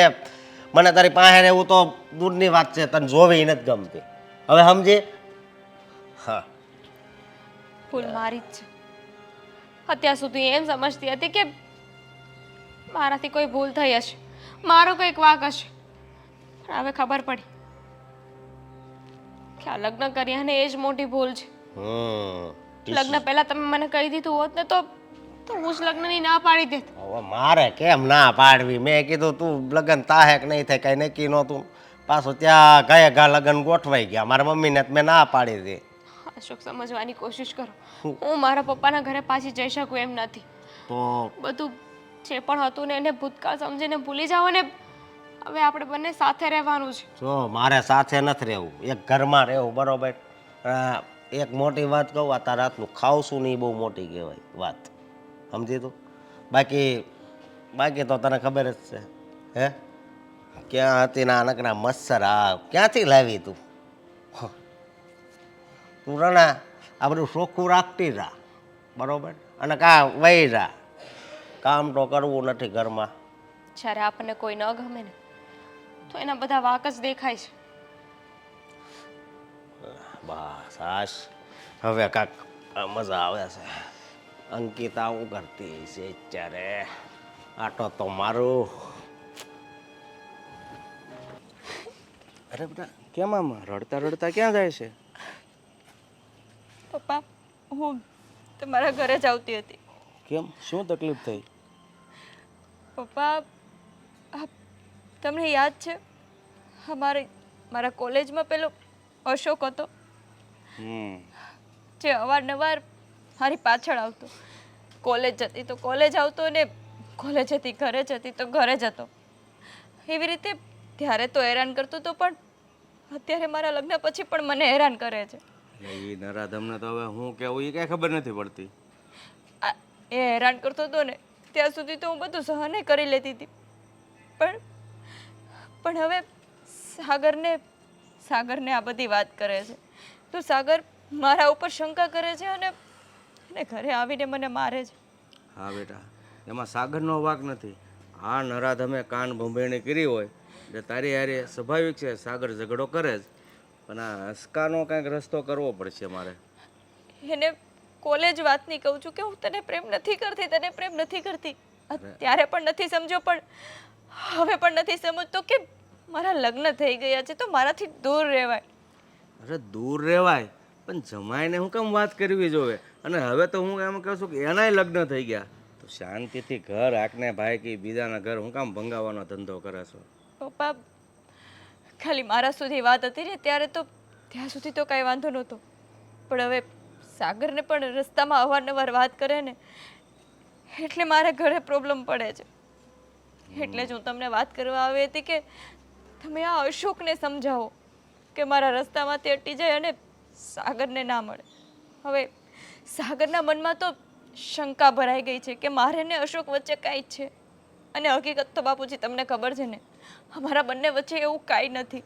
મને તારી પાસે રહેવું તો દૂરની વાત છે, તને જોવી નથી ગમતી. હવે સમજી? હા, ભૂલ મારી જ છે. અત્યાર સુધી એમ સમજતી હતી કે મારાથી કોઈ ભૂલ થઈ હશે, મારો કંઈક વાંક હશે. પણ હવે ખબર પડી કે આ લગ્ન કર્યા ને એ જ મોટી ભૂલ છે. લગ્ન પહેલા તમે મને કહી દીધું હોત ને તો હું જ લગ્નની ના પાડી દેત. હવે મારે કેમ ના પાડવી? મેં કીધું તું લગ્ન તાહે કે નહીં થાય કાંઈ નક્કી નહોતું. પાછું ત્યાં ગયા ઘા લગ્ન ગોઠવાઈ ગયા. મારા મમ્મીને મેં ના પાડી હતી. અશોક, સમજવાની કોશિશ કરો. હું મારા પપ્પાના ઘરે પાછી જઈ શકું એમ નથી. તો બધું જે પણ હતું ને એને ભૂતકાળ સમજીને ભૂલી જાઓ ને. હવે આપણે બંને સાથે રહેવાનું છે. જો મારે સાથે નથી રહેવું, એક ઘરમાં રહેવું, બરોબર? એક મોટી વાત કહું, આ તારા હાથનું ખાવશું નહીં બહુ મોટી કહેવાય વાત, સમજી તું? બાકી તો તને ખબર જ છે હે ક્યાં હતી ના નકરા મચ્છર. આ ક્યાંથી લાવી તું? તું રણા આ બધું ચોખ્ખું રાખતી રા, બરોબર? અને વહી રા, કામ તો કરવું નથી ઘરમાં. જ્યારે આપણને કોઈ ન ગમે ને તો એના બધા વાંક જ દેખાય છે. બસ આશ હવે કાંક મજા આવે છે. અંકિતા હું કરતી છે અત્યારે? આટો તો મારું. અરે બેટા, કેમ આમ રડતા રડતા ક્યાં જાય છે? પપ્પા, હું તમારા ઘરે જ આવતી હતી. કેમ, શું તકલીફ થઈ? પપ્પા, તમને યાદ છે મારા કોલેજમાં પેલો અશોક હતો? જે અવારનવાર મારી પાછળ આવતો, કોલેજ જતી તો કોલેજ આવતો ને કોલેજ જતી ઘરે જતી તો ઘરે જતો. એવી રીતે ત્યારે તો હેરાન કરતો હતો, પણ અત્યારે મારા લગ્ન પછી પણ મને હેરાન કરે છે. એ નરાધમને તો હવે હું કેવું એ કાંઈ ખબર નથી પડતી. એ હેરાન કરતો હતો ને ત્યાં સુધી તો હું બધું સહન કરી લેતી હતી, પણ હવે સાગરને આ બધી વાત કરે છે તો સાગર મારા ઉપર શંકા કરે છે અને ઘરે આવીને મને મારે છે. હા બેટા, એમાં સાગરનો વાંક નથી. આ નરાધમે કાન ભંભેણી કરી હોય એટલે તારી હારે સ્વાભાવિક છે સાગર ઝઘડો કરે જ, પણ આ હસકાનો કાંઈક રસ્તો કરવો પડશે મારે. એને કોલેજ વાતની કહું છું કે હું તને પ્રેમ નથી કરતી. ત્યારે પણ નથી સમજો, પણ હવે પણ નથી સમજતો કે મારા લગ્ન થઈ ગયા છે તો મારાથી દૂર રહેવાય. અરે દૂર રહેવાય, પણ જમાઈને હું કેમ વાત કરવી જોવે? અને હવે તો હું એમ કહું છું કે એનાય લગ્ન થઈ ગયા તો શાંતિથી ઘર આંકને ભાઈ કે બીજાના ઘર હું કામ ભંગાવવાનો ધંધો કરે છો? પપ્પા, ખાલી મારા સુધી વાત હતી ને ત્યારે તો ત્યાં સુધી તો કાંઈ વાંધો નહોતો, પણ હવે સાગરને પણ રસ્તામાં અવારનવાર વાત કરે ને એટલે મારા ઘરે પ્રોબ્લેમ પડે છે. એટલે જ હું તમને વાત કરવા આવી હતી કે તમે આ અશોકને સમજાવો કે મારા રસ્તામાંથી હટી જાય અને સાગરને ના મળે. હવે સાગરના મનમાં તો શંકા ભરાઈ ગઈ છે કે મારે ને અશોક વચ્ચે કાંઈ જ છે, અને હકીકત તો બાપુજી તમને ખબર છે ને, અમારા બંને વચ્ચે એવું કાંઈ નથી.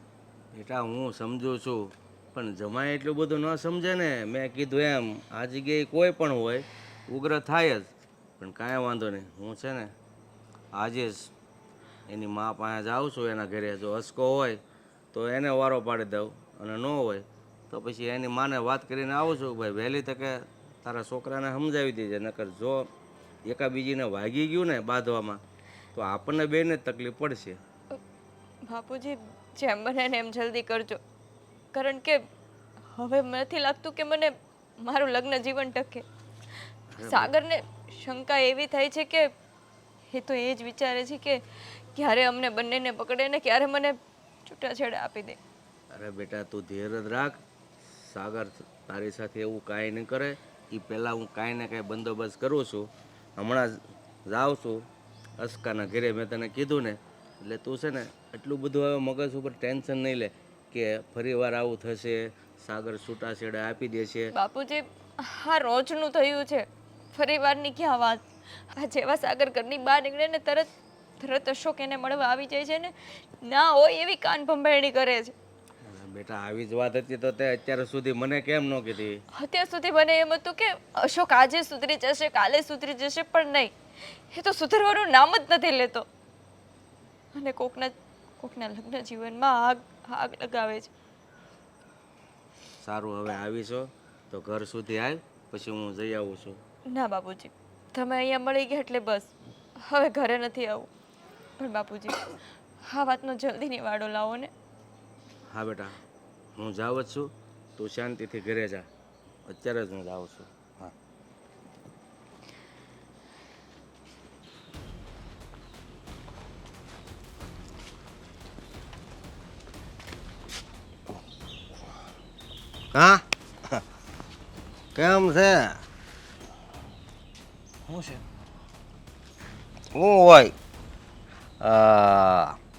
બેટા હું સમજુ છું, પણ જમાય એટલું બધું ન સમજે ને. મેં કીધું એમ આ જગ્યાએ કોઈ પણ હોય ઉગ્ર થાય જ, પણ કાંઈ વાંધો નહીં. હું છે ને આજે જ એની મા પાસે જાઉં છું એના ઘરે. જો હસકો હોય તો એને વારો પાડી દઉં, અને ન હોય તો પછી એની માને વાત કરીને આવું છું ભાઈ વહેલી તકે તારા છોકરાને સમજાવી દેજે, નકર જો એકાબીજીને વાગી ગયું ને બાંધવામાં તો આપણને બેને જ તકલીફ પડશે. બાપુજી, જેમ બને ને એમ જલ્દી કરજો, કારણ કે હવે નથી લાગતું કે મને મારું લગ્ન જીવન ટકે. સાગરને શંકા એવી થાય છે કે એ તો એ જ વિચારે છે કે ક્યારે અમને બંનેને પકડે ને ક્યારે મને છૂટાછેડા આપી દે. અરે બેટા તું ધીરજ રાખ. સાગર તારી સાથે એવું કાંઈ નહીં કરે. એ પહેલાં હું કાંઈ ને કાંઈ બંદોબસ્ત કરું છું. હમણાં જ જાઉં છું અસ્કાના ઘરે, મેં તને કીધું ને. એટલે તું છે ને એટલું બધું હવે મગજ ઉપર ટેન્શન નહીં લે કે ફરી વાર આવું થશે, સાગર છૂટાછેડા આપી દેશે. બાપુજી, હા રોજનું થયું છે, ફરી વારની ક્યાં વાત. આ જેવા સાગર ઘરની બહાર નીકળે ને તરત અશોક એને મળવા આવી જાય છે ને, ના હોય એવી કાન ભંભેરણી કરે છે. બેટા આવી જ વાત હતી તો તે અત્યાર સુધી મને કેમ ન કીધી? અત્યાર સુધી મને એમ હતું કે અશોક આજે સુધરી જશે, કાલે સુધરી જશે, પણ નહીં, એ તો સુધરવાનું નામ જ નથી લેતો અને કોકના લગ્ન જીવનમાં આગ લગાવે છે. સારું, હવે આવીશો તો ઘર સુધી આવ, પછી હું જઈ આવું છું. ના બાપુજી, તમે અહીંયા મળી ગયા એટલે બસ, હવે ઘરે નથી આવું. પણ બાપુજી, આ વાતનો જલ્દી નિવાડો લાવો ને. હા બેટા, હું જાઉં જ છું, તું શાંતિથી ઘરે જા. અત્યારે જ હું જાઉં છું. હા. હા કેમ છે? શું છે? શું હોય?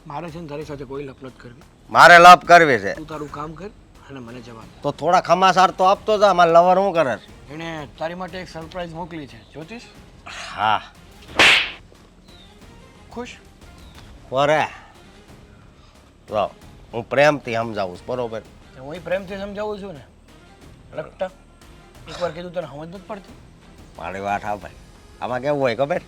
મારે છે ને તારી સાથે કોઈ લપલપ કરવી. મારે લપ કરવી છે તું તારું કામ કર અને મને જવા દે. તો થોડા ખમાસાર તો આપતો જા. મારા લવર શું કરે છે? એણે તારી માટે એક સરપ્રાઈઝ મોકલી છે, જોતીશ? હા ખુશ? વરે તો હું પ્રેમથી સમજાવું છું, બરોબર? હું પ્રેમથી સમજાવું છું ને લગતા. એકવાર કીધું તને સમજ નથી પડતી? મારી વાત હા ભાઈ, આમાં કેવું હોય ખબર?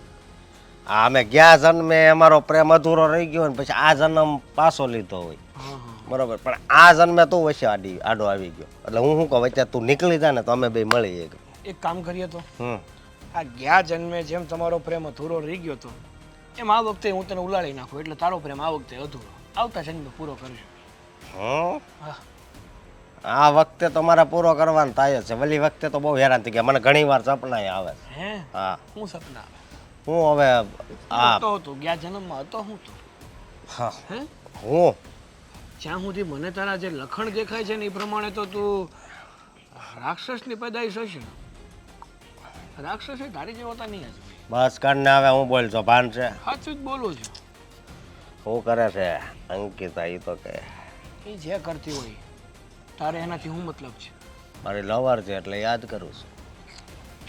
આ અમે ગયા જન્મે અમારો પ્રેમ અધૂરો રહી ગયો ને પછી આ જન્મ પાછો લીધો હોય, બરોબર? પણ આ જન્મે તું વચ્ચે આડો આવી ગયો, એટલે હું શું કહું, વચ્ચે તું નીકળી જાય ને તો અમે બે મળી જઈએ. એક કામ કરીએ તો આ ગયા જન્મે જેમ તમારો પ્રેમ અધૂરો રહી ગયો હતો એમ આ વખતે હું તને ઉલાળી નાખું, એટલે તારો પ્રેમ આ વખતે અધૂરો આવતા જન્મે પૂરો કરજો. હા, આ વખતે તો મારે પૂરો કરવાનો થાય છે. વલી વખતે તો બહુ હેરાન થઈ ગયા, મને ઘણી વાર સપના આવે છે. હે? હા. હું સપના આવે? હું હવે આ હતો ગયા જન્મમાં હતો હું તો. હા હે? હું જ્યાં સુધી મને તારા જે લખણ દેખાય છે ને એ પ્રમાણે તો તું રાક્ષસની પેદાઈશ હશે રાક્ષસ એ તારી જેવો તો નહીં હશે બસ કરીને હવે હું બોલશો ભાન છે સાચું જ બોલું છું શું કરે છે અંકિતા એ તો કે એ જે કરતી હોય તારે એનાથી શું મતલબ છે મારી લવર છે એટલે યાદ કરું છું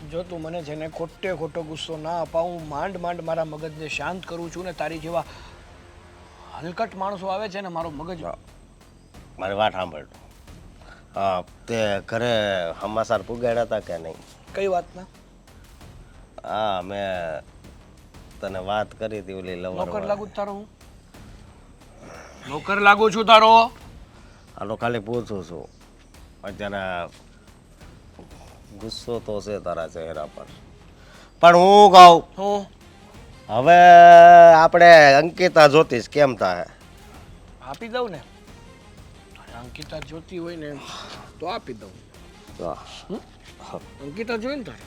જો તું મને છે ને ખોટે ખોટો ગુસ્સો ના અપાવું માંડ માંડ મારા મગજને શાંત કરું છું ને તારી જેવા હલકટ માણસો આવે છે ને મારો મગજ મારી વાત સાંભળ હા તે ઘરે સમાચાર પુગાડ્યા હતા કે નહીં કઈ વાતના હા મેં તને વાત કરી હતી ઓલી નોકર લવર લાગુ જ તારો હું નોકર લાગુ છું તારો હાલો ખાલી પૂછું છું અત્યારે ગુસ્સો તો છે તારા ચહેરા પર પણ હું કહું હું હવે આપણે અંકિતા જોતીશ કેમ થાય આપી દઉં ને તારે અંકિતા જોતી હોય ને તો આપી દઉં અંકિતા જોઈ ને તારે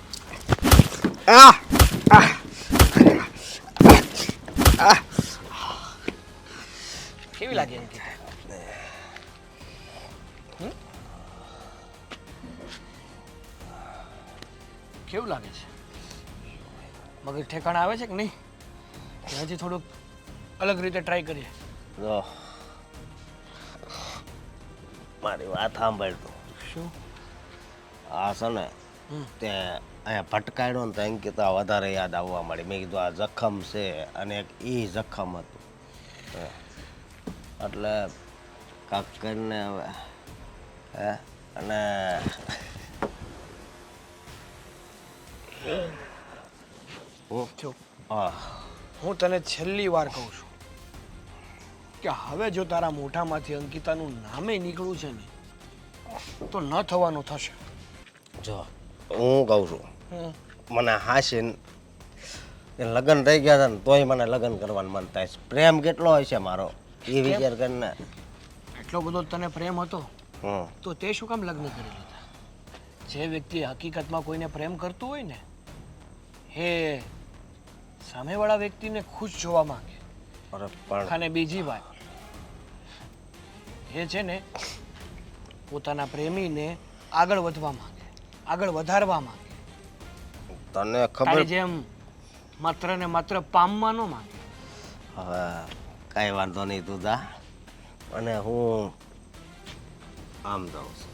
કેવી લાગે અંકિતા કેવું લાગે છે મગજ ઠેકાણે આવે છે કે નહીં કે હજી થોડુંક અલગ રીતે ટ્રાય કરીએ જો મારી વાત સાંભળ તું શું આ છે ને તે અહીંયા ભટકાયડો ને તો અંકિતા વધારે યાદ આવવા મળી મેં કીધું આ જખમ છે અને એક ઈ જખમ હતું એટલે કાંક કરીને હવે હે અને જો હા હું તને છેલ્લી વાર કહું છું કે હવે જો તારા મોઢામાંથી અંકિતાનું નામે નીકળ્યું છે ને તો ન થવાનું થશે જો હું કહું છું મને હાસીને લગ્ન થઈ ગયા હતા ને તોય મને લગ્ન કરવાનું મન થાય છે પ્રેમ કેટલો હોય છે મારો એ વિચાર કરીને એટલો બધો તને પ્રેમ હતો હમ તો તે શું કામ લગ્ન કરી લીધા જે વ્યક્તિ હકીકતમાં કોઈને પ્રેમ કરતું હોય ને એ સામેવાળા વ્યક્તિને ખુશ જોવા માંગે અરે પણ અને બીજી વાત એ છે ને પોતાના પ્રેમીને આગળ વધવા માંગે આગળ વધારવા માંગે તને ખબર તારી જેમ માત્ર ને માત્ર પામવા ન માંગે હવે કાંઈ વાંધો નહીં તું જા અને હું આમ જાઉં છું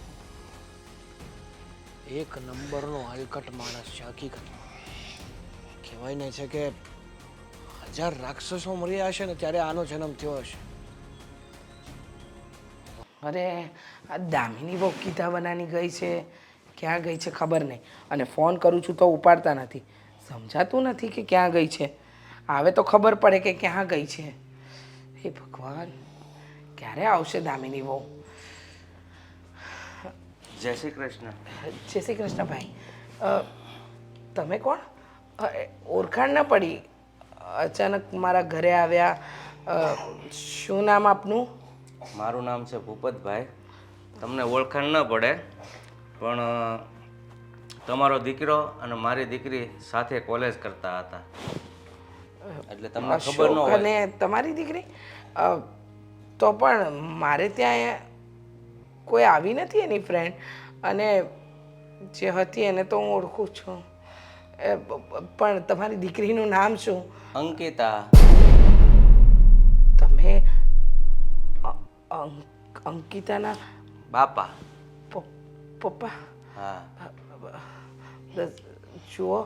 એક નંબરનો હલકટ માણસ છે હકીકતમાં કહેવાય ને છે કે 1000 રાક્ષસો મર્યા હશે ને ત્યારે આનો જન્મ થયો હશે અરે આ દામિની બહુ કીધા બનાની ગઈ છે ક્યાં ગઈ છે ખબર નહીં અને ફોન કરું છું તો ઉપાડતા નથી સમજાતું નથી કે ક્યાં ગઈ છે આવે તો ખબર પડે કે ક્યાં ગઈ છે હે ભગવાન ક્યારે આવશે દામિની બહુ જય શ્રી કૃષ્ણ જય શ્રી કૃષ્ણ ભાઈ તમે કોણ ઓળખાણ ન પડી અચાનક મારા ઘરે આવ્યા શું નામ આપનું મારું નામ છે ભૂપતભાઈ તમને ઓળખાણ ન પડે પણ તમારો દીકરો અને મારી દીકરી સાથે કોલેજ કરતા હતા એટલે તમને ખબર ન અશોક હોય અને તમારી દીકરી તો પણ મારે ત્યાં કોઈ આવી નથી એની ફ્રેન્ડ અને જે હતી એને તો હું ઓળખું છું પણ તમારી દીકરીનું નામ શું અંકિતા તમે અંકિતાના બાપા પપ્પા હા જુઓ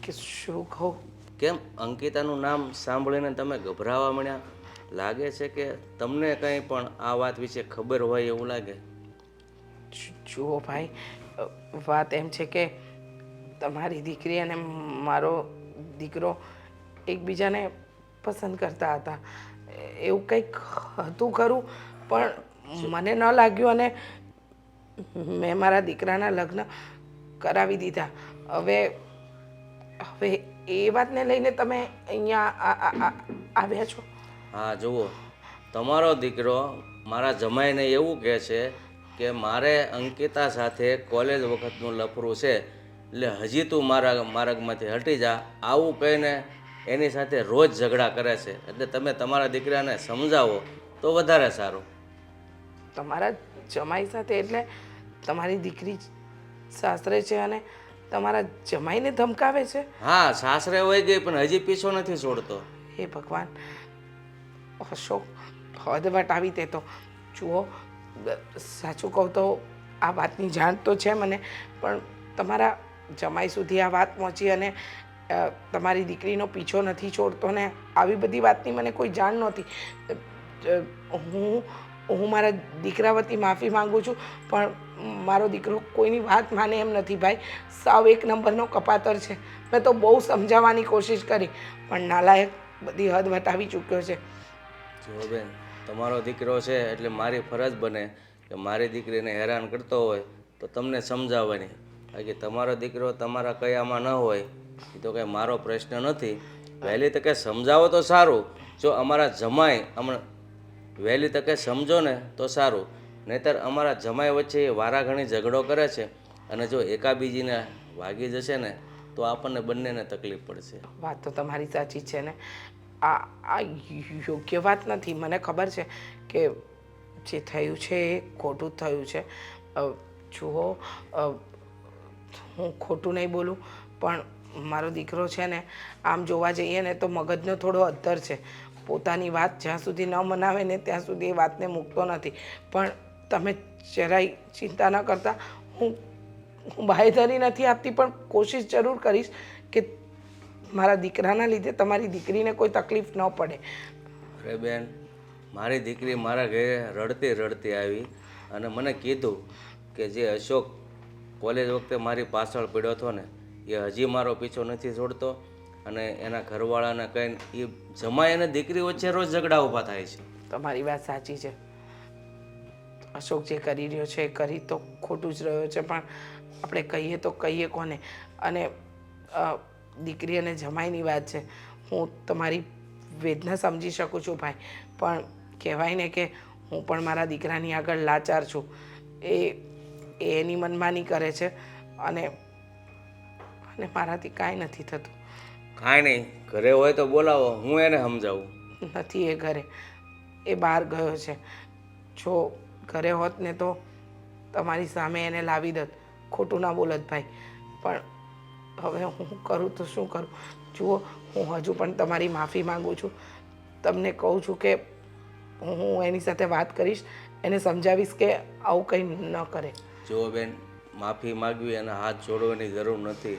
કે શું કહું કેમ અંકિતાનું નામ સાંભળીને તમે ગભરાવા મળ્યા લાગે છે કે તમને કંઈ પણ આ વાત વિશે ખબર હોય એવું લાગે જુઓ ભાઈ વાત એમ છે કે તમારી દીકરી અને મારો દીકરો એકબીજાને પસંદ કરતા હતા એવું કંઈક હતું ખરું પણ મને ન લાગ્યું અને મેં મારા દીકરાના લગ્ન કરાવી દીધા હવે હવે એ વાતને લઈને તમે અહીંયા આવ્યા છો હા જુઓ તમારો દીકરો મારા જમાઈને એવું કહે છે કે મારે અંકિતા સાથે કોલેજ વખતનું લફરું છે એટલે હજી તું મારા માર્ગમાંથી હટી જા આવું કહીને એની સાથે રોજ ઝઘડા કરે છે એટલે તમે તમારા દીકરાને સમજાવો તો વધારે સારું તમારા જમાઈ સાથે એટલે તમારી દીકરી સાસરે છે અને તમારા જમાઈને ધમકાવે છે? હા, સાસરે વહી ગઈ પણ હજી પીછો નથી છોડતો. હે ભગવાન, અશોક હદ વટાવી તે તો. જુઓ, સાચું કહું તો આ વાતની જાણ તો છે મને, પણ તમારા જમાઈ સુધી આ વાત પહોંચી અને તમારી દીકરીનો પીછો નથી છોડતો ને આવી બધી વાતની મને કોઈ જાણ નહોતી. હું મારા દીકરા વતી માફી માંગુ છું, પણ મારો દીકરો કોઈની વાત માને એમ નથી ભાઈ. સાવ એક નંબરનો કપાતર છે. મેં તો બહુ સમજાવવાની કોશિશ કરી પણ નાલાયક બધી હદ વટાવી ચૂક્યો છે. જો બેન, તમારો દીકરો છે એટલે મારી ફરજ બને કે મારી દીકરીને હેરાન કરતો હોય તો તમને સમજાવવાની. બાકી તમારો દીકરો તમારા કયામાં ન હોય એ તો કંઈ મારો પ્રશ્ન નથી. વહેલી તકે સમજાવો તો સારું. જો અમારા જમાઈ હમણાં વહેલી તકે સમજો ને તો સારું, નહીંતર અમારા જમાઈ વચ્ચે એ વારાઘણી ઝઘડો કરે છે અને જો એકાબીજીને વાગી જશે ને તો આપણને બંનેને તકલીફ પડશે. વાત તો તમારી સાચી છે ને. આ યોગ્ય વાત નથી. મને ખબર છે કે જે થયું છે એ ખોટું જ થયું છે. જુઓ, હું ખોટું નહીં બોલું પણ મારો દીકરો છે ને આમ જોવા જઈએ ને તો મગજનો થોડો અદ્ધર છે. પોતાની વાત જ્યાં સુધી ન મનાવે ને ત્યાં સુધી એ વાતને મૂકતો નથી. પણ તમે જરાય ચિંતા ન કરતા. હું બાહેધરી નથી આપતી પણ કોશિશ જરૂર કરીશ કે મારા દીકરાના લીધે તમારી દીકરીને કોઈ તકલીફ ન પડે. અરે બેન, મારી દીકરી મારા ઘરે રડતી રડતી આવી અને મને કીધું કે જે અશોક કોલેજ વખતે મારી પાછળ પડ્યો હતો ને એ હજી મારો પીછો નથી છોડતો અને એના ઘરવાળાને કહીને એ જમાઈ અને દીકરી વચ્ચે રોજ ઝઘડા ઊભા થાય છે. તમારી વાત સાચી છે. અશોક જે કરી રહ્યો છે એ કરી તો ખોટું જ રહ્યો છે, પણ આપણે કહીએ તો કહીએ કોને? અને દીકરી અને જમાઈની વાત છે. હું તમારી વેદના સમજી શકું છું ભાઈ, પણ કહેવાય ને કે હું પણ મારા દીકરાની આગળ લાચાર છું. એ એની મનમાની કરે છે અને મારાથી કાંઈ નથી થતું. કાંઈ નહીં, ઘરે હોય તો બોલાવો, હું એને સમજાવું. નથી એ ઘરે, એ બહાર ગયો છે. જો ઘરે હોત ને તો તમારી સામે એને લાવી દત. ખોટું ના બોલત ભાઈ, પણ હવે હું કરું તો શું કરું? જુઓ, હું હજુ પણ તમારી માફી માગું છું. તમને કહું છું કે હું એની સાથે વાત કરીશ, એને સમજાવીશ કે આવું કંઈ ન કરે. જો બેન, માફી માગવી અને હાથ જોડવાની જરૂર નથી.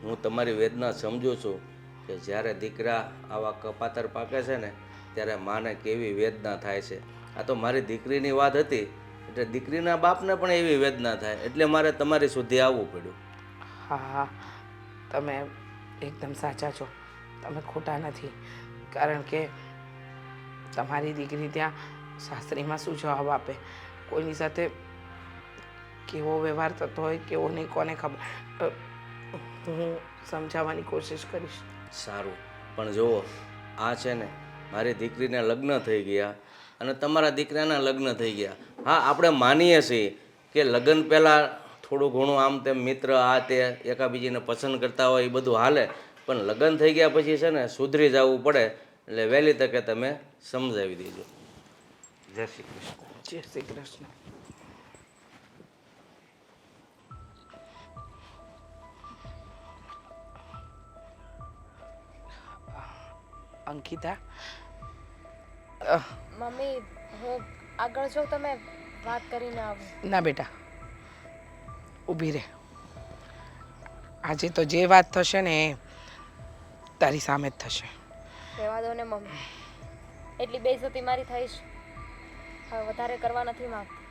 હું તમારી વેદના સમજું છું કે જ્યારે દીકરા આવા કપાતર પાકે છે ને ત્યારે માને કેવી વેદના થાય છે. આ તો મારી દીકરીની વાત હતી એટલે દીકરીના બાપને પણ એવી વેદના થાય એટલે મારે તમારી સુધી આવવું પડ્યું. હા, તમે એકદમ સાચા છો. તમે ખોટા નથી. કારણ કે તમારી દીકરી ત્યાં સાસરીમાં શું જવાબ આપે? કોઈની સાથે કેવો વ્યવહાર થતો હોય કેવો નહીં કોને ખબર. હું સમજાવવાની કોશિશ કરીશ. સારું, પણ જુઓ, આ છે ને મારી દીકરીને લગ્ન થઈ ગયા અને તમારા દીકરાના લગ્ન થઈ ગયા. હા, આપણે માનીએ છીએ કે લગ્ન પહેલાં થોડું ઘણું આમ તેમ મિત્ર આ તે એકાબીજીને પસંદ કરતા હોય એ બધું હાલે, પણ લગ્ન થઈ ગયા પછી છે ને સુધરી જવું પડે. એટલે વહેલી તકે તમે સમજાવી દેજો. જય શ્રી કૃષ્ણ. જય શ્રી કૃષ્ણ. અંકિતા, મમ્મી, હું આગળ જાઉં, તમે વાત કરીને આવો. ના બેટા, ઊભી રહે. આજે તો જે વાત થશે ને એ તારી સામે જ થશે. રહેવા દો ને મમ્મી, એટલી બેઇજ્જતી મારી થઈ છે, હવે વધારે કરવા નથી માંગતી.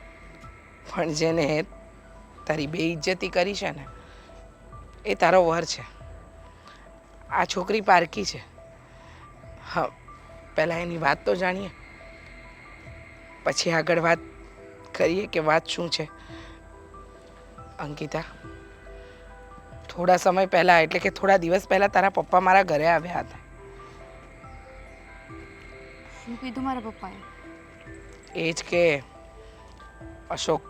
પણ જેને તારી બેઇજ્જતી કરી છે ને એ તારો વર છે. આ છોકરી પારકી છે. હા, પહેલાં એની વાત તો જાણીએ, પછી આગળ વાત કરીએ કે વાત શું છે. અંકિતા, થોડા સમય પહેલાં એટલે કે થોડા દિવસ પહેલાં તારા પપ્પા મારા ઘરે આવ્યા હતા. શું કીધું મારા પપ્પાએ? એ જ કે અશોક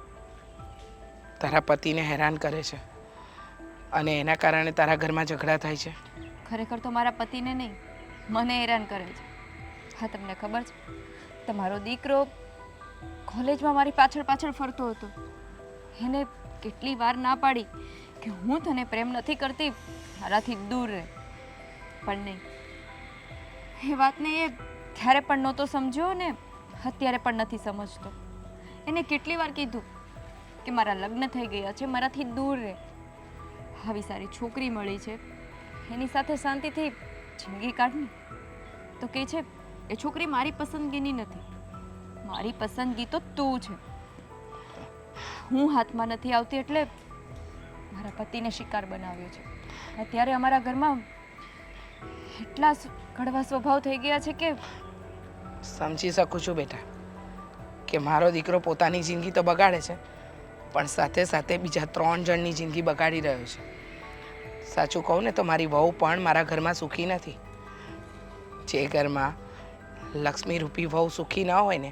તારા પતિને હેરાન કરે છે અને એના કારણે તારા ઘરમાં ઝઘડા થાય છે. ખરેખર તો મારા પતિને નહીં, મને હેરાન કરે છે. હા, તમને ખબર છે, તમારો દીકરો કોલેજમાં મારી પાછળ પાછળ ફરતો હતો. એને કેટલી વાર ના પાડી કે હું તને પ્રેમ નથી કરતી, મારાથી દૂર રહે. પણ નહીં, એ વાતને એ ત્યારે પણ નહોતો સમજ્યો ને અત્યારે પણ નથી સમજતો. એને કેટલી વાર કીધું કે મારા લગ્ન થઈ ગયા છે, મારાથી દૂર રહે. આવી સારી છોકરી મળી છે, એની સાથે શાંતિથી જિંદગી કાઢની. તો કહે છે એ છોકરી મારી પસંદગીની નથી, મારી પસંદગી તો તું છે. હું હાથમાં નથી આવતી એટલે મારા પતિને શિકાર બનાવ્યો છે. અત્યારે અમારા ઘરમાં એટલા કડવા સ્વભાવ થઈ ગયા છે કે સમજી શકું છું બેટા કે મારો દીકરો પોતાની જિંદગી તો બગાડે છે, પણ સાથે સાથે બીજા 3 જણની જિંદગી બગાડી રહ્યો છે. સાચું કહું ને તો મારી વહુ પણ મારા ઘરમાં સુખી નથી. જે ઘરમાં લક્ષ્મી રૂપી વહુ સુખી ન હોય ને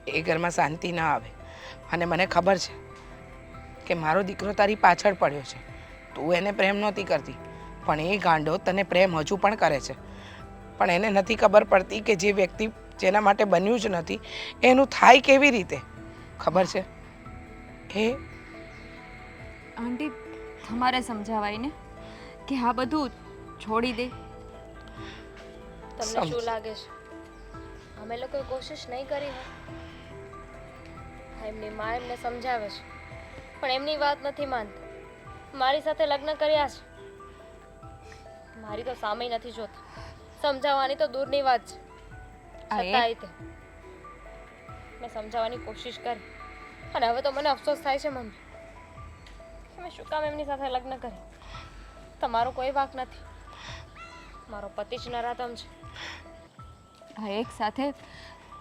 એ ઘરમાં શાંતિ ન આવે. અને મને ખબર છે કે મારો દીકરો તારી પાછળ પડ્યો છે. તું એને પ્રેમ નહોતી કરતી, પણ એ ગાંડો તને પ્રેમ હજુ પણ કરે છે. પણ એને નથી ખબર પડતી કે જે વ્યક્તિ જેના માટે બન્યું જ નથી એનું થાય કેવી રીતે. ખબર છે એ આંટી, તમારે સમજાવાય ને કે આ બધું છોડી દે. તમને શું લાગે છે અમે લોકોએ કોશિશ નહીં કરી હોય? એમની મા એમને સમજાવે છે પણ એમની વાત નથી માનતા. મારી સાથે લગ્ન કર્યા છે, મારી તો સામે નથી જોતા. સમજાવવાની તો દૂરની વાત છે. છતાંય તે મેં સમજાવવાની કોશિશ કરી અને હવે તો મને અફસોસ થાય છે મમ્મી કે મેં શું કામ એમની સાથે લગ્ન કર્યા. તમારો કોઈ વાંક નથી, મારો પતિ જ નરાધમ છે. આ એક સાથે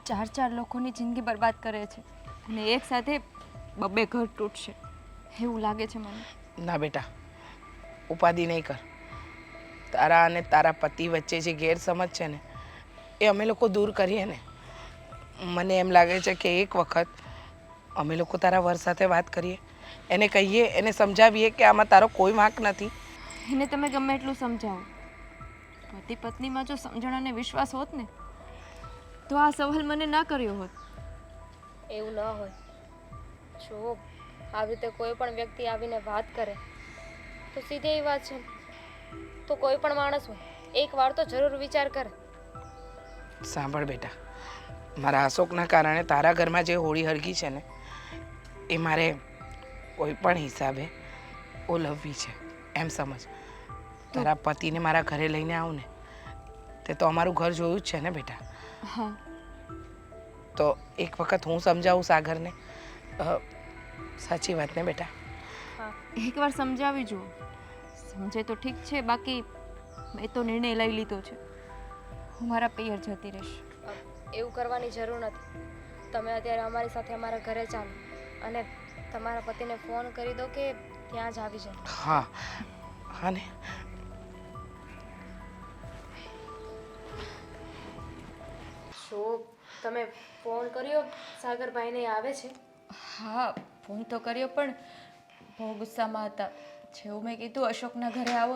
4 લોકોની જિંદગી બરબાદ કરે છે અને એક સાથે 2 ઘર તૂટશે એવું લાગે છે મને. ના બેટા, ઉપાધિ નહીં કર. તારા અને તારા પતિ વચ્ચે જે ગેરસમજ છે ને એ અમે લોકો દૂર કરીએ ને. મને એમ લાગે છે કે એક વખત અમે લોકો તારા વર સાથે વાત કરીએ, એને કહીએ, એને સમજાવીએ કે આમાં તારો કોઈ વાંક નથી. એને તમે ગમે એટલું સમજાવો, પતિ પત્નીમાં જો સમજણ અને વિશ્વાસ હોત ને તો આ સવાલ મને ના કર્યો હોત. એવું ન હોય. જો આવી રીતે કોઈ પણ વ્યક્તિ આવીને વાત કરે તો સીધી એ વાત છે ને, તો કોઈ પણ માણસ હોય એકવાર તો જરૂર વિચાર કરે. સાંભળ બેટા, મારા અશોકના કારણે તારા ઘરમાં જે હોળી હળગી છે ને એ મારે કોઈ પણ હિસાબે ઓલવવી છે એમ સમજ. તારા પતિને મારા ઘરે લઈને આવું ને તે તો અમારું ઘર જોયું જ છે ને બેટા. હા, તો એક વખત હું સમજાવું સાગરને. સાચી વાત ને બેટા? હા, એકવાર સમજાવી જુઓ, સમજે તો ઠીક છે, બાકી મેં તો નિર્ણય લઈ લીધો છે. હું મારા પિયર જતી રહીશ. એવું કરવાની જરૂર નથી. તમે અત્યારે અમારી સાથે અમારા ઘરે ચાલો અને તમારા પતિને ફોન કરી દો કે ત્યાં જ આવી જાય. હા હા ને. શું તમે ફોન કર્યો? સાગરભાઈને આવે છે? હા, ફોન તો કર્યો પણ બહુ ગુસ્સામાં હતા. જેવું મેં કીધું અશોકના ઘરે આવો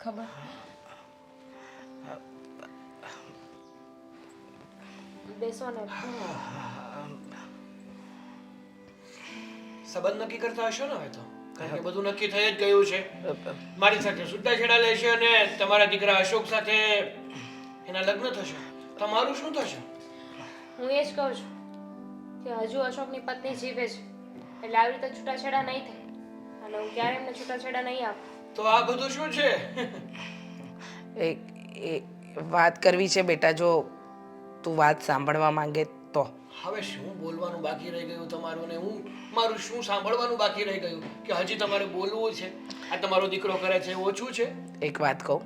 ખબર. બેસો ને. સંબંધ નક્કી કરતા હશો ને હવે તો? કારણ કે બધું નક્કી થઈ જ ગયું છે. મારી સાથે છૂટાછેડા લેશે અને તમારા દીકરા અશોક સાથે એના લગ્ન થશે. તમારું શું થશે? હું એ જ કહું છું કે હજુ અશોકની પત્ની જીવે છે એટલે આવી રીતે છૂટાછેડા નહીં થાય અને હું ક્યારે એમને છૂટાછેડા નહીં આપું. તો આ બધું શું છે? એ વાત કરવી છે બેટા, જો તું વાત સાંભળવા માંગે તો. હવે શું બોલવાનું બાકી રહી ગયું તમારું ને હું મારું શું સાંભળવાનું બાકી રહી ગયું કે હજી તમારે બોલવું છે? આ તમારો દીકરો કરે છે એ ઓછું છે? એક વાત કહું,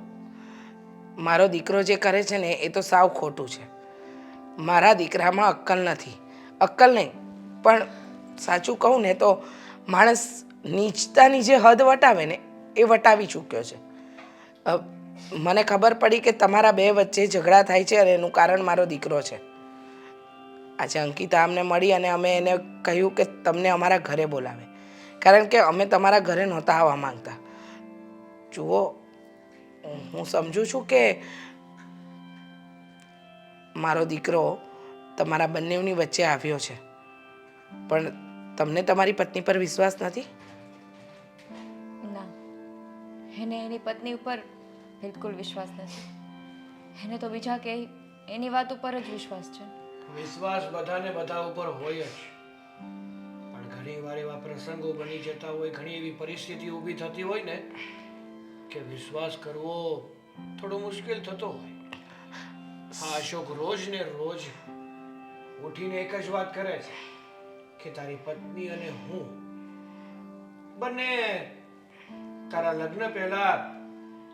મારો દીકરો જે કરે છે ને એ તો સાવ ખોટું છે. મારા દીકરામાં અક્કલ નથી. અક્કલ નહીં પણ સાચું કહું ને તો માણસ નીચતાની જે હદ વટાવે ને એ વટાવી ચૂક્યો છે. મને ખબર પડી કે તમારા 2 વચ્ચે ઝઘડા થાય છે અને એનું કારણ મારો દીકરો છે. આજે અંકિતા અમને મળી અને અમે એને કહ્યું કે તમને અમારા ઘરે બોલાવે, કારણ કે અમે તમારા ઘરે નહોતા આવવા માંગતા. જુઓ, હું સમજુ છું કે મારો દીકરો તમારા બંનેની વચ્ચે આવ્યો છે, પણ તમને તમારી પત્ની પર વિશ્વાસ નથી? ના, એને એની પત્ની ઉપર બિલકુલ વિશ્વાસ નથી. એને તો બીજા કે એની વાત ઉપર જ વિશ્વાસ છે. વિશ્વાસ બધાને બધા ઉપર હોય જ, પણ ઘણી વાર એવા પ્રસંગો બની જતા હોય, ઘણી એવી પરિસ્થિતિ ઊભી થતી હોય ને કે વિશ્વાસ કરવો થોડો મુશ્કેલ થતો હોય. હા, અશોક રોજ ને રોજ ઉઠીને એક જ વાત કરે છે કે તારી પત્ની અને હું બંને તારા લગ્ન પહેલા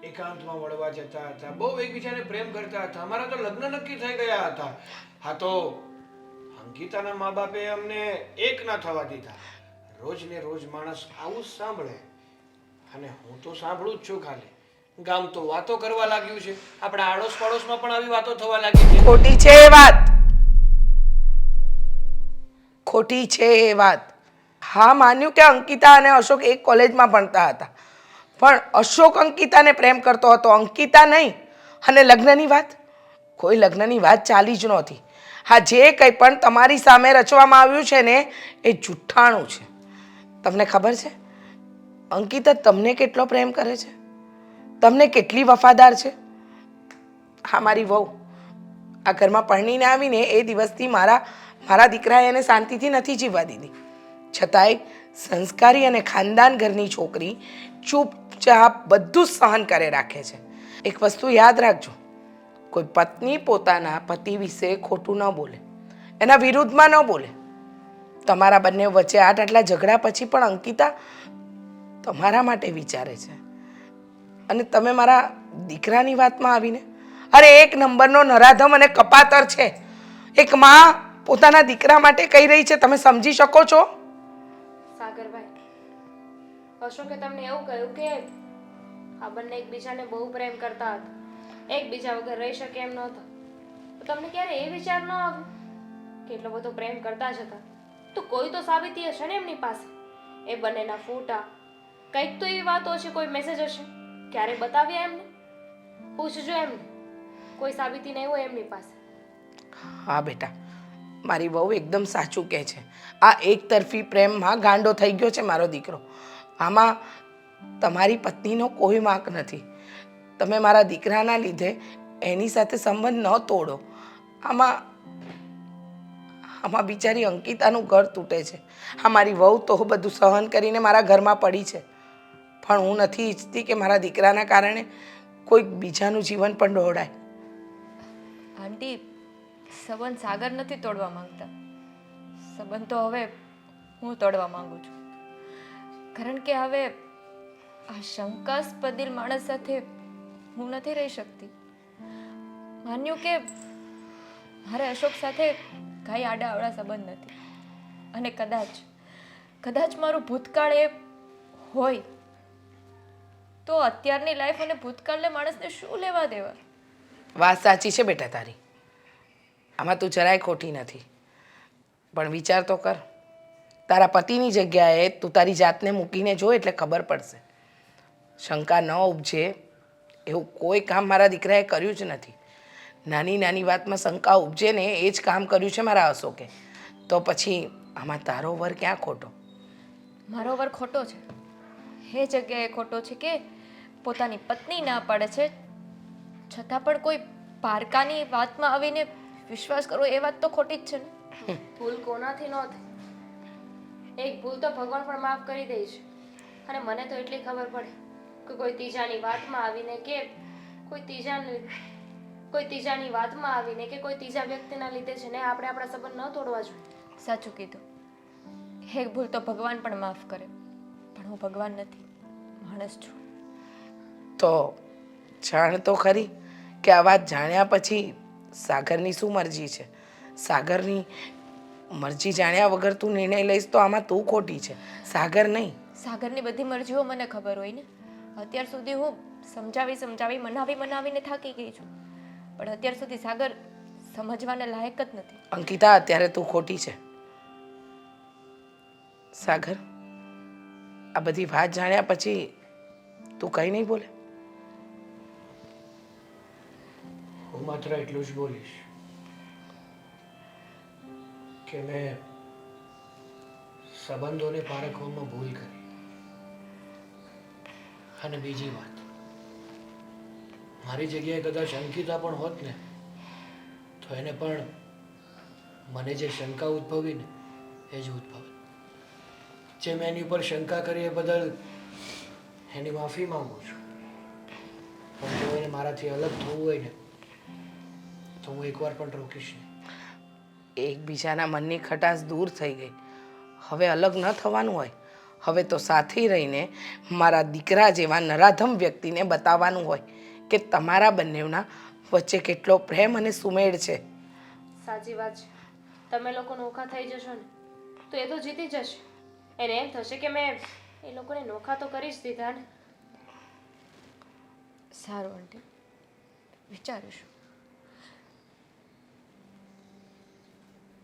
એકાંતમાં મળવા જતા હતા, બહુ એકબીજાને પ્રેમ કરતા હતા, અમારા તો લગ્ન નક્કી થઈ ગયા હતા. હા, તો અંકિતાના મા બાપે અમને એક ના થવા દીધા. રોજ ને રોજ માણસ આવું જ સાંભળે, અને હું તો સાંભળું જ છું. ખાલી ગામ તો વાતો કરવા લાગ્યું છે, આપણા આડોશ પડોશમાં પણ આવી વાતો થવા લાગી છે. ખોટી છે એ વાત, ખોટી છે એ વાત. હા, માન્યું કે અંકિતા અને અશોક એક કોલેજમાં ભણતા હતા, પણ અશોક અંકિતાને પ્રેમ કરતો હતો, અંકિતા નહીં. અને લગ્નની વાત, કોઈ લગ્નની વાત ચાલી જ નહોતી. હા, જે કંઈ પણ તમારી સામે રચવામાં આવ્યું છે ને એ જુઠ્ઠાણું છે. તમને ખબર છે અંકિતા તમને કેટલો પ્રેમ કરે છે, તમને કેટલી વફાદાર છે? હા, મારી વહુ આ ઘરમાં પરણીને આવીને એ દિવસથી મારા દીકરાએ એને શાંતિથી નથી જીવવા દીધી. છતાંય સંસ્કારી અને ખાનદાન ઘરની છોકરી ચૂપચાપ બધું જ સહન કરે રાખે છે. એક વસ્તુ યાદ રાખજો, કોઈ પત્ની પોતાના પતિ વિશે ખોટું ન બોલે, એના વિરુદ્ધમાં ન બોલે. તમારા બંને વચ્ચે આટલા ઝઘડા પછી પણ અંકિતા તમારા માટે વિચારે છે. અને તમે મારા દીકરાની વાતમાં આવીને, અરે એક નંબરનો નરાધમ અને કપાતર છે. એક માં પોતાના દીકરા માટે કહી રહી છે, તમે સમજી શકો છો? સાગરભાઈ, અશોકે તમને એવું કહ્યું કે આ બંને એકબીજાને બહુ પ્રેમ કરતા હતા, એકબીજા વગર રહી શકે એમ નહોતા. તો તમને ક્યારે એ વિચાર ન આવ્યો કે એટલો બધો પ્રેમ કરતા જ હતા તો કોઈ તો સાબિતી હશે ને એમની પાસે? એ બંનેના ફોટા, કંઈક તો એવી વાતો હશે, કોઈ મેસેજ હશે, ક્યારે બતાવ્યા એમને? પૂછજો એમને, કોઈ સાબિતી નહીં હોય એમની પાસે. હા બેટા, મારી વહુ એકદમ સાચું કહે છે. આ એક તરફી પ્રેમમાં ગાંડો થઈ ગયો છે મારો દીકરો. આમાં તમારી પત્નીનો કોઈ વાંક નથી. તમે મારા દીકરાના લીધે એની સાથે સંબંધ ન તોડો. આમાં બિચારી અંકિતાનું ઘર તૂટે છે. હા, મારી વહુ તો બધું સહન કરીને મારા ઘરમાં પડી છે, પણ હું નથી ઈચ્છતી કે મારા દીકરાના કારણે કોઈક બીજાનું જીવન પણ ડહોળાય. આંટી, સંબંધ સાગર નથી તોડવા માંગતા, સંબંધ તો હવે હું તોડવા માંગુ છું. કારણ કે હવે આ શંકાસ્પદ માણસ સાથે હું નથી રહી શકતી. માન્યું કે મારે અશોક સાથે કાંઈ આડાઅવળા સંબંધ નથી, અને કદાચ મારું ભૂતકાળ એ હોય તો અત્યારની લાઈફ અને ભૂતકાળને માણસને શું લેવા દેવા? વાત સાચી છે બેટા તારી, આમાં તું જરાય ખોટી નથી. પણ વિચાર તો કર, તારા પતિની જગ્યાએ તું તારી જાતને મૂકીને જો એટલે ખબર પડશે. શંકા ન ઉપજે એવું કોઈ કામ મારા દીકરાએ કર્યું જ નથી. નાની નાની વાતમાં શંકા ઉપજે ને એ જ કામ કર્યું છે મારા અશોકે. તો પછી આમાં તારો વર ક્યાં ખોટો? મારો વર ખોટો છે એ જગ્યાએ ખોટો છે કે પોતાની પત્ની ના પાડે છે, છતાં પણ કોઈ પારકાની વાતમાં આવીને વિશ્વાસ કરવો એ વાત તો ખોટી જ છે ને. ભૂલ કોનાથી ન થાય? એક ભૂલ તો ભગવાન પણ માફ કરી દે છે. અને મને તો એટલી ખબર પડે કે કોઈ ત્રીજાની વાતમાં આવીને કે કોઈ ત્રીજાની વાતમાં આવીને કે કોઈ ત્રીજા વ્યક્તિના લીધે છે ને આપણે આપણા સંબંધ ન તોડવા જોઈએ. સાચું કીધું. એક ભૂલ તો ભગવાન પણ માફ કરે, પણ હું ભગવાન નથી, માણસ છું. તો જાણ તો ખરી કે આ વાત જાણ્યા પછી સાગરની શું મરજી છે. સાગરની મરજી જાણ્યા વગર તું નિર્ણય લઈશ તો આમાં તું ખોટી છે, સાગર નહીં. સાગરની બધી મરજીઓ મને ખબર હોય ને. અત્યાર સુધી હું સમજાવી મનાવીને થાકી ગઈ છું, પણ અત્યાર સુધી સાગર સમજવાને લાયક જ નથી. અંકિતા, અત્યારે તું ખોટી છે. સાગર, આ બધી વાત જાણ્યા પછી તું કંઈ નહીં બોલે? હું માત્ર એટલું જ બોલીશ કે મેં સંબંધોને પારખવામાં ભૂલ કરી. અને બીજી વાત, મારી જગ્યાએ કદાચ અંકિતા પણ હોત ને તો એને પણ મને જે શંકા ઉદ્ભવી ને એ જ ઉદ્ભવે. જે મેં એની ઉપર શંકા કરી એ બદલ એની માફી માંગુ છું. પણ જો એને મારાથી અલગ થવું હોય ને તો હું એકવાર પણ રોકીશ નહીં. એકબીજાના મનની ખટાશ દૂર થઈ ગઈ. હવે અલગ ન થવાનું હોય. હવે તો સાથે રહીને મારા દીકરા જેવા નરાધમ વ્યક્તિને બતાવવાનું હોય કે તમારા બંનેના વચ્ચે કેટલો પ્રેમ અને સુમેળ છે. સાચી વાત છે. તમે લોકો નોખા થઈ જશો ને તો એ તો જીતી જશે. એને એમ થશે કે મેં એ લોકોને નોખા તો કરી જ દીધા ને. સારું આંટી, વિચારીશું.